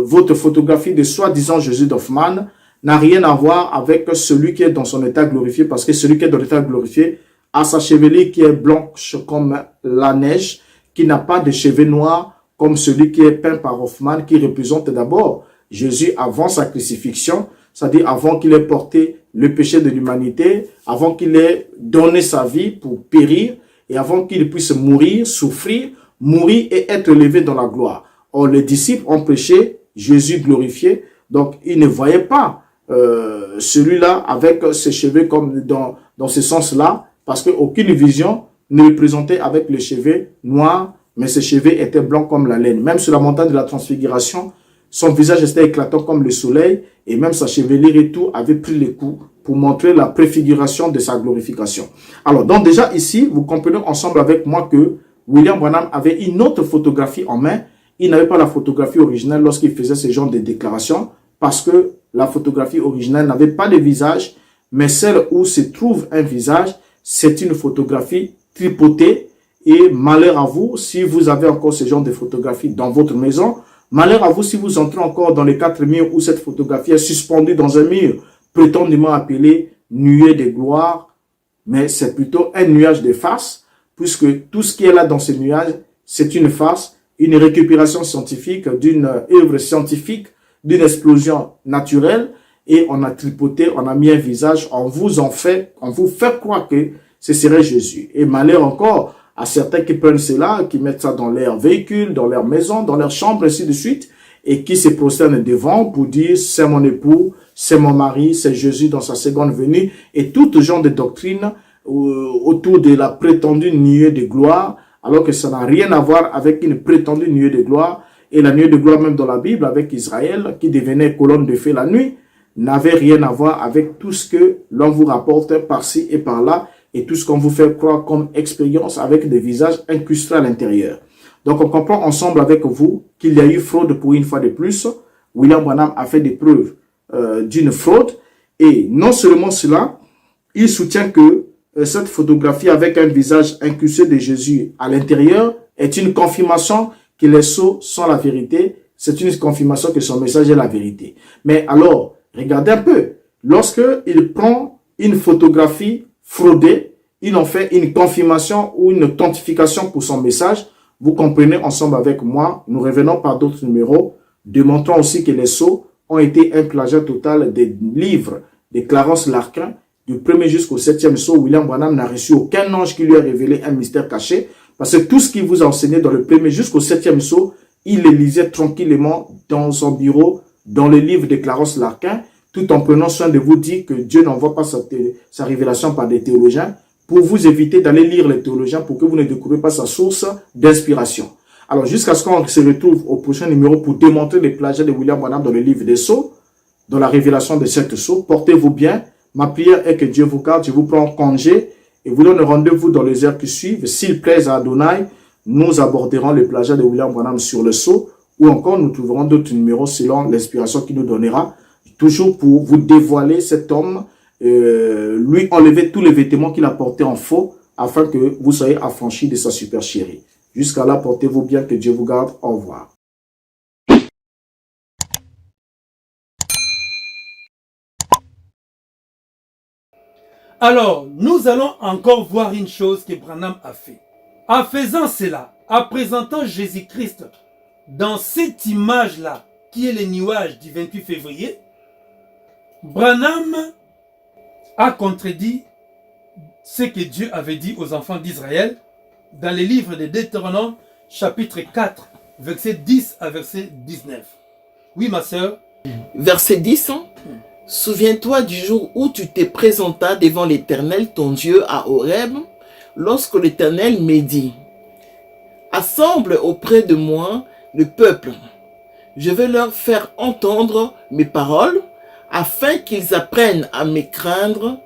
S4: votre photographie de soi-disant Jésus d'Hoffmann, n'a rien à voir avec celui qui est dans son état glorifié, parce que celui qui est dans l'état glorifié a sa chevelure qui est blanche comme la neige, qui n'a pas de cheveux noirs comme celui qui est peint par Hoffmann, qui représente d'abord Jésus avant sa crucifixion, c'est-à-dire avant qu'il ait porté le péché de l'humanité, avant qu'il ait donné sa vie pour périr, et avant qu'il puisse mourir, souffrir, mourir et être élevé dans la gloire. Or, les disciples ont prêché Jésus glorifié, donc ils ne voyaient pas celui-là avec ses cheveux comme dans ce sens-là, parce qu'aucune vision ne le présentait avec les cheveux noirs, mais ses cheveux étaient blancs comme la laine. Même sur la montagne de la transfiguration, son visage était éclatant comme le soleil, et même sa chevelure et tout avait pris les coups pour montrer la préfiguration de sa glorification. Alors, donc déjà ici, vous comprenez ensemble avec moi que William Branham avait une autre photographie en main. Il n'avait pas la photographie originale lorsqu'il faisait ce genre de déclaration, parce que la photographie originale n'avait pas de visage, mais celle où se trouve un visage, c'est une photographie tripotée. Et malheur à vous si vous avez encore ce genre de photographie dans votre maison. Malheur à vous si vous entrez encore dans les 4 murs où cette photographie est suspendue dans un mur prétendument appelé nuée de gloire. Mais c'est plutôt un nuage de face, puisque tout ce qui est là dans ce nuage, c'est une face, une récupération scientifique d'une œuvre scientifique, d'une explosion naturelle. Et on a tripoté, on a mis un visage, on vous fait croire que ce serait Jésus. Et malheur encore à certains qui prennent cela, qui mettent ça dans leur véhicule, dans leur maison, dans leur chambre, ainsi de suite, et qui se prosternent devant pour dire « c'est mon époux, c'est mon mari, c'est Jésus dans sa seconde venue », et tout genre de doctrine autour de la prétendue nuée de gloire, alors que ça n'a rien à voir avec une prétendue nuée de gloire. Et la nuée de gloire même dans la Bible, avec Israël, qui devenait colonne de feu la nuit, n'avait rien à voir avec tout ce que l'on vous rapporte par-ci et par-là, et tout ce qu'on vous fait croire comme expérience avec des visages incrustés à l'intérieur. Donc on comprend ensemble avec vous qu'il y a eu fraude pour une fois de plus. William Branham a fait des preuves d'une fraude, et non seulement cela, il soutient que cette photographie avec un visage incrusté de Jésus à l'intérieur est une confirmation que les sceaux sont la vérité, c'est une confirmation que son message est la vérité. Mais alors, regardez un peu, lorsque il prend une photographie fraudée, il en fait une confirmation ou une authentification pour son message. Vous comprenez ensemble avec moi, nous revenons par d'autres numéros, démontrant aussi que les sceaux ont été un plagiat total des livres de Clarence Larkin, du 1er jusqu'au 7e sceau. William Branham n'a reçu aucun ange qui lui a révélé un mystère caché, parce que tout ce qu'il vous a enseigné dans le 1er jusqu'au 7e sceau, il le lisait tranquillement dans son bureau, dans le livre de Clarence Larkin, tout en prenant soin de vous dire que Dieu n'envoie pas sa révélation par des théologiens, pour vous éviter d'aller lire les théologiens, pour que vous ne découvrez pas sa source d'inspiration. Alors, jusqu'à ce qu'on se retrouve au prochain numéro pour démontrer les plagiats de William Branham dans le livre des sceaux, dans la révélation de 7 sceaux, portez-vous bien. Ma prière est que Dieu vous garde, je vous prends congé et vous donne rendez-vous dans les heures qui suivent. S'il plaise à Adonai, nous aborderons les plagiats de William Branham sur le sceau, ou encore nous trouverons d'autres numéros selon l'inspiration qu'il nous donnera, toujours pour vous dévoiler cet homme, lui enlever tous les vêtements qu'il a portés en faux, afin que vous soyez affranchis de sa supercherie. Jusqu'à là, portez-vous bien, que Dieu vous garde. Au revoir.
S1: Alors, nous allons encore voir une chose que Branham a fait. En faisant cela, en présentant Jésus-Christ dans cette image-là, qui est le nuage du 28 février, Branham a contredit ce que Dieu avait dit aux enfants d'Israël dans le livre de Deutéronome, chapitre 4, verset 10 à verset 19. Oui, ma sœur.
S16: Verset 10, hein? Souviens-toi du jour où tu te présentas devant l'Éternel, ton Dieu, à Horeb, lorsque l'Éternel m'a dit, « Assemble auprès de moi le peuple. Je vais leur faire entendre mes paroles, afin qu'ils apprennent à me craindre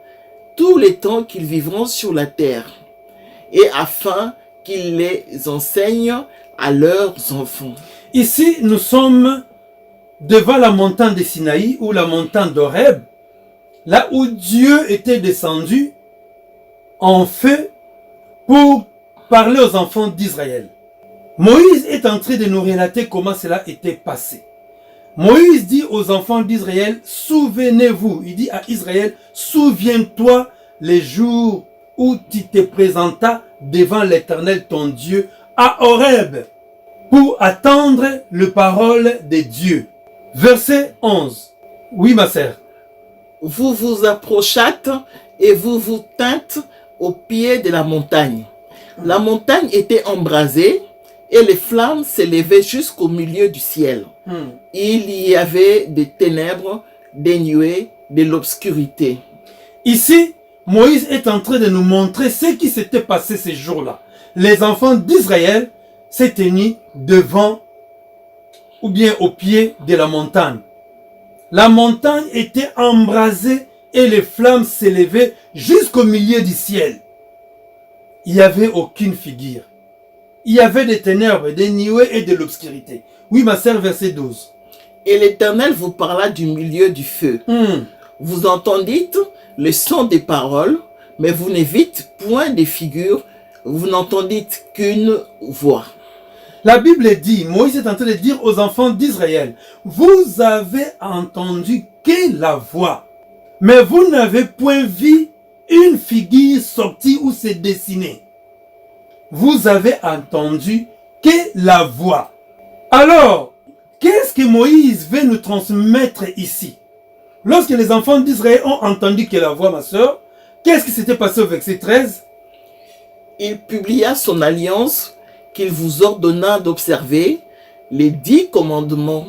S16: tous les temps qu'ils vivront sur la terre, et afin qu'ils les enseignent à leurs enfants. »
S1: Ici, nous sommes devant la montagne de Sinaï ou la montagne d'Horeb, là où Dieu était descendu en feu pour parler aux enfants d'Israël. Moïse est en train de nous relater comment cela était passé. Moïse dit aux enfants d'Israël, souvenez-vous, il dit à Israël, souviens-toi les jours où tu te présentas devant l'Éternel ton Dieu à Horeb pour attendre les paroles de Dieu. Verset 11. Oui, ma sœur.
S16: Vous vous approchâtes et vous vous tîntes au pied de la montagne. La montagne était embrasée et les flammes s'élevaient jusqu'au milieu du ciel. Il y avait des ténèbres, des nuées, de l'obscurité.
S1: Ici, Moïse est en train de nous montrer ce qui s'était passé ces jours-là. Les enfants d'Israël s'étaient mis devant ou bien au pied de la montagne. La montagne était embrasée et les flammes s'élevaient jusqu'au milieu du ciel. Il n'y avait aucune figure. Il y avait des ténèbres, des nuées et de l'obscurité. Oui, ma sœur, verset 12.
S16: Et l'Éternel vous parla du milieu du feu. Vous entendîtes le son des paroles, mais vous ne vîtes point des figures, vous n'entendîtes qu'une voix.
S1: La Bible dit, Moïse est en train de dire aux enfants d'Israël, vous avez entendu que la voix, mais vous n'avez point vu une figure sortir ou se dessiner. Vous avez entendu que la voix. Alors, qu'est-ce que Moïse veut nous transmettre ici? Lorsque les enfants d'Israël ont entendu que la voix, ma soeur, qu'est-ce qui s'était passé au verset 13?
S16: Il publia son alliance qu'il vous ordonna d'observer, les 10 commandements,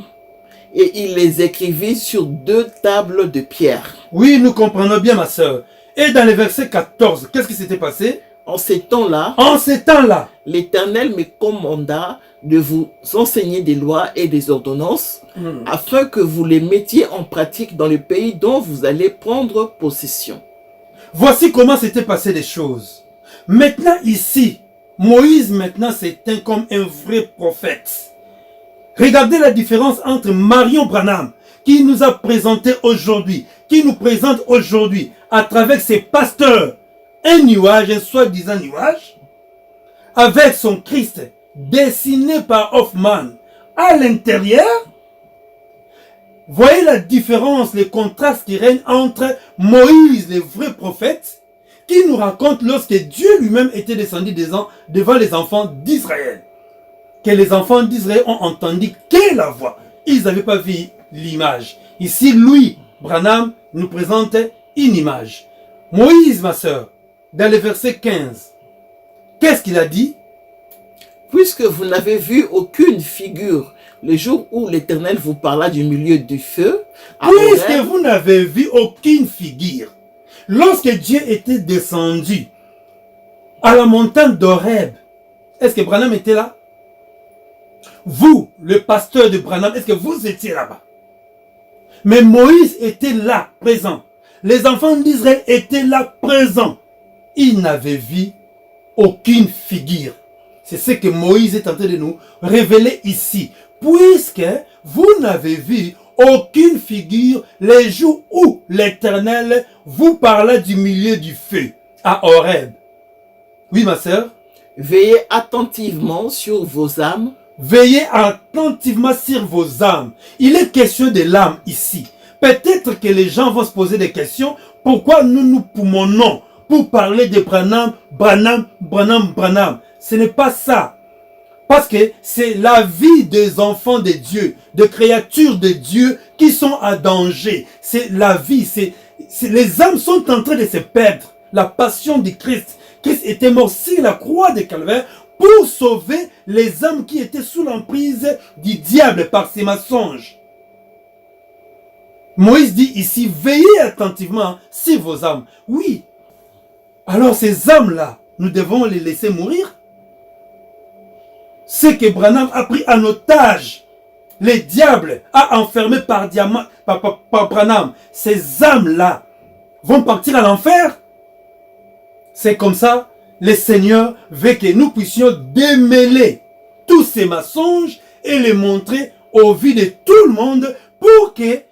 S16: et il les écrivit sur 2 tables de pierre.
S1: Oui, nous comprenons bien, ma soeur. Et dans le verset 14, qu'est-ce qui s'était passé?
S16: En ces temps-là, l'Éternel me commanda de vous enseigner des lois et des ordonnances, afin que vous les mettiez en pratique dans le pays dont vous allez prendre possession.
S1: Voici comment s'étaient passées les choses. Maintenant ici, Moïse maintenant s'éteint comme un vrai prophète. Regardez la différence entre Marion Branham, qui nous a présenté aujourd'hui, qui nous présente aujourd'hui à travers ses pasteurs, un nuage, un soi-disant nuage, avec son Christ dessiné par Hoffman à l'intérieur. Voyez la différence, le contraste qui règne entre Moïse, le vrai prophète, qui nous raconte lorsque Dieu lui-même était descendu devant les enfants d'Israël. Que les enfants d'Israël ont entendu que la voix. Ils n'avaient pas vu l'image. Ici, Louis Branham nous présente une image. Moïse, ma sœur, dans le verset 15, qu'est-ce qu'il a dit?
S16: Puisque vous n'avez vu aucune figure le jour où l'Éternel vous parla du milieu du feu,
S1: puisque vous n'avez vu aucune figure, lorsque Dieu était descendu à la montagne d'Horeb, est-ce que Branham était là? Vous, le pasteur de Branham, est-ce que vous étiez là-bas? Mais Moïse était là, présent. Les enfants d'Israël étaient là, présents. Ils n'avaient vu aucune figure. C'est ce que Moïse est en train de nous révéler ici. Puisque vous n'avez vu aucune figure les jours où l'Éternel vous parla du milieu du feu à Horeb. Oui, ma sœur?
S16: Veillez attentivement sur vos âmes.
S1: Veillez attentivement sur vos âmes. Il est question de l'âme ici. Peut-être que les gens vont se poser des questions. Pourquoi nous nous poumonons pour parler de Branham, Branham, Branham, Branham? Ce n'est pas ça. Parce que c'est la vie des enfants de Dieu, de créatures de Dieu qui sont à danger. C'est la vie. Les âmes sont en train de se perdre. La passion du Christ. Christ était mort sur la croix de Calvaire pour sauver les âmes qui étaient sous l'emprise du diable par ses mensonges. Moïse dit ici, veillez attentivement sur vos âmes. Oui. Alors ces âmes-là, nous devons les laisser mourir. Ce que Branham a pris en otage, les diables a enfermé par Branham, ces âmes-là vont partir à l'enfer. C'est comme ça, le Seigneur veut que nous puissions démêler tous ces mensonges et les montrer au vu de tout le monde pour que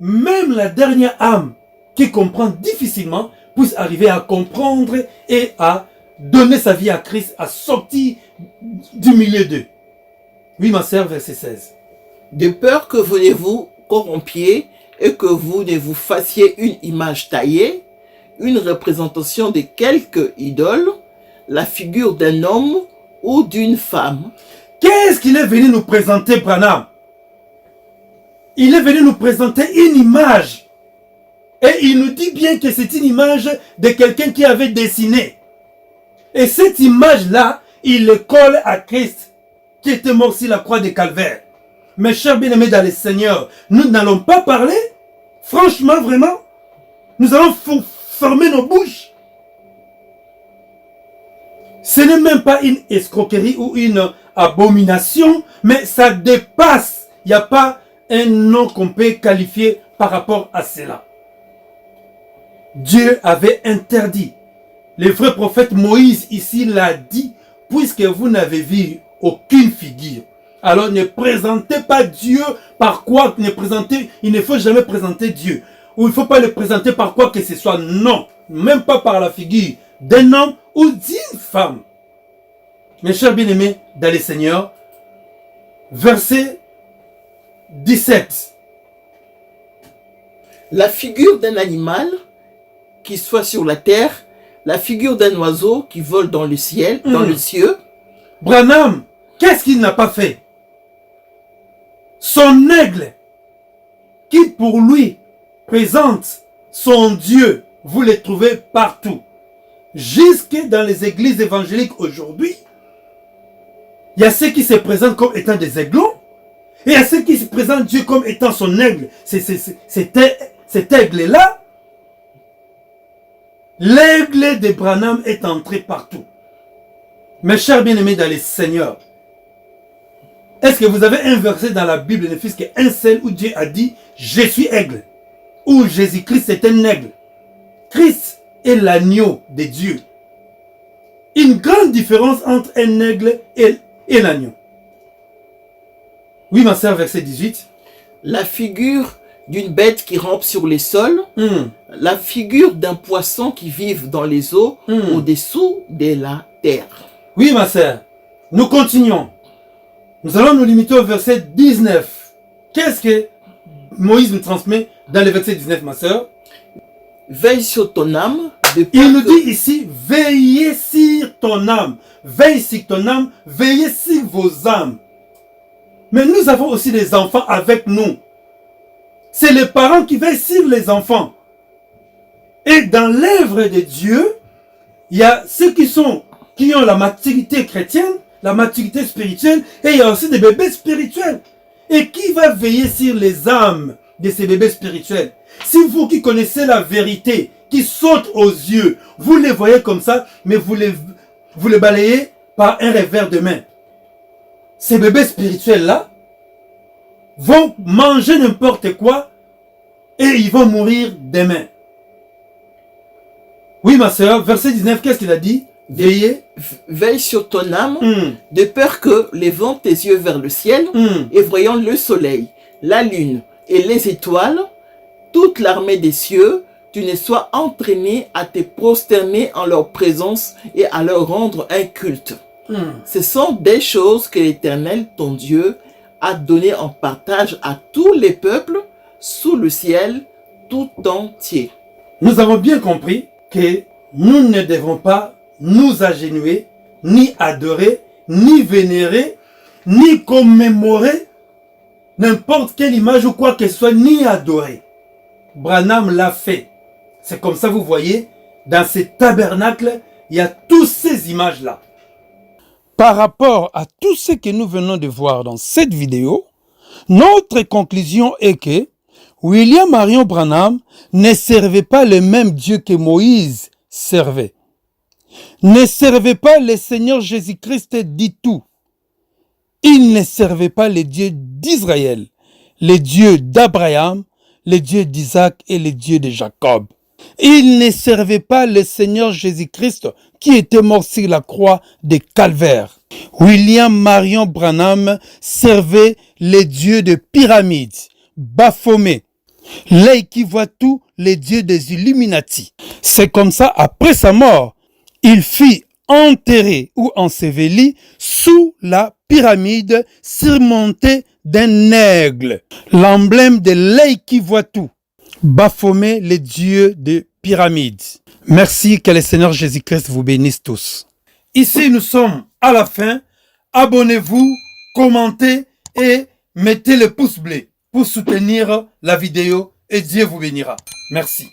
S1: même la dernière âme qui comprend difficilement puisse arriver à comprendre et à donner sa vie à Christ, à sortir du milieu d'eux. Oui, ma sœur, verset 16.
S16: De peur que vous ne vous corrompiez et que vous ne vous fassiez une image taillée, une représentation de quelque idole, la figure d'un homme ou d'une femme.
S1: Qu'est-ce qu'il est venu nous présenter, Branham? Il est venu nous présenter une image. Et il nous dit bien que c'est une image de quelqu'un qui avait dessiné. Et cette image-là, il le colle à Christ, qui était mort sur la croix de Calvaire. Mes chers bien-aimés dans le Seigneur, nous n'allons pas parler, franchement, vraiment. Nous allons fermer nos bouches. Ce n'est même pas une escroquerie ou une abomination, mais ça dépasse. Il n'y a pas un nom qu'on peut qualifier par rapport à cela. Dieu avait interdit. Le vrai prophète Moïse ici l'a dit, puisque vous n'avez vu aucune figure. Alors ne présentez pas Dieu par quoi il ne faut jamais présenter Dieu. Ou il ne faut pas le présenter par quoi que ce soit. Non, même pas par la figure d'un homme ou d'une femme. Mes chers bien-aimés dans le Seigneur, verset 17.
S16: La figure d'un animal qui soit sur la terre, la figure d'un oiseau qui vole dans le ciel, dans le ciel.
S1: Branham, qu'est-ce qu'il n'a pas fait? Son aigle, qui pour lui présente son Dieu, vous le trouvez partout. Jusque dans les églises évangéliques aujourd'hui, il y a ceux qui se présentent comme étant des aiglons, et il y a ceux qui se présentent Dieu comme étant son aigle. Cet aigle-là, l'aigle de Branham est entré partout. Mes chers bien-aimés dans les Seigneurs, est-ce que vous avez un verset dans la Bible, ne fût-ce qu'un seul, où Dieu a dit « Je suis aigle » ou « Jésus-Christ est un aigle ». Christ est l'agneau de Dieu. Une grande différence entre un aigle et l'agneau. Oui, ma sœur, verset 18.
S16: La figure d'une bête qui rampe sur les sols, la figure d'un poisson qui vit dans les eaux au-dessous de la terre.
S1: Oui, ma sœur, nous continuons. Nous allons nous limiter au verset 19. Qu'est-ce que Moïse nous transmet dans le verset 19, ma sœur?
S16: Veille sur ton âme.
S1: Il nous dit ici, veillez sur ton âme. Veille sur ton âme, veillez sur vos âmes. Mais nous avons aussi des enfants avec nous. C'est les parents qui veillent sur les enfants. Et dans l'œuvre de Dieu, il y a ceux qui ont la maturité chrétienne, la maturité spirituelle, et il y a aussi des bébés spirituels. Et qui va veiller sur les âmes de ces bébés spirituels? Si vous qui connaissez la vérité, qui saute aux yeux, vous les voyez comme ça, mais vous les balayez par un revers de main. Ces bébés spirituels-là vont manger n'importe quoi et ils vont mourir demain. Oui, ma sœur, verset 19, qu'est-ce qu'il a dit? Veillez.
S16: Veille sur ton âme, de peur que, levant tes yeux vers le ciel, et voyant le soleil, la lune et les étoiles, toute l'armée des cieux, tu ne sois entraîné à te prosterner en leur présence et à leur rendre un culte. Ce sont des choses que l'Éternel, ton Dieu, a données en partage à tous les peuples sous le ciel tout entier.
S1: Nous avons bien compris que nous ne devons pas nous agenouiller, ni adorer, ni vénérer, ni commémorer n'importe quelle image ou quoi que ce soit, ni adorer. Branham l'a fait. C'est comme ça, vous voyez, dans ce tabernacle, il y a toutes ces images-là. Par rapport à tout ce que nous venons de voir dans cette vidéo, notre conclusion est que William Marion Branham ne servait pas le même Dieu que Moïse servait. Ne servait pas le Seigneur Jésus-Christ dit tout. Il ne servait pas les dieux d'Israël, les dieux d'Abraham, les dieux d'Isaac et les dieux de Jacob. Il ne servait pas le Seigneur Jésus-Christ qui était mort sur la croix de Calvaire. William Marion Branham servait les dieux de pyramides, Baphomet, l'œil qui voit tout, les dieux des Illuminati. C'est comme ça, après sa mort, il fut enterré ou enseveli sous la pyramide surmontée d'un aigle, l'emblème de l'œil qui voit tout. Baphomet, les dieux des pyramides. Merci, que le Seigneur Jésus-Christ vous bénisse tous. Ici, nous sommes à la fin. Abonnez-vous, commentez et mettez le pouce bleu pour soutenir la vidéo et Dieu vous bénira. Merci.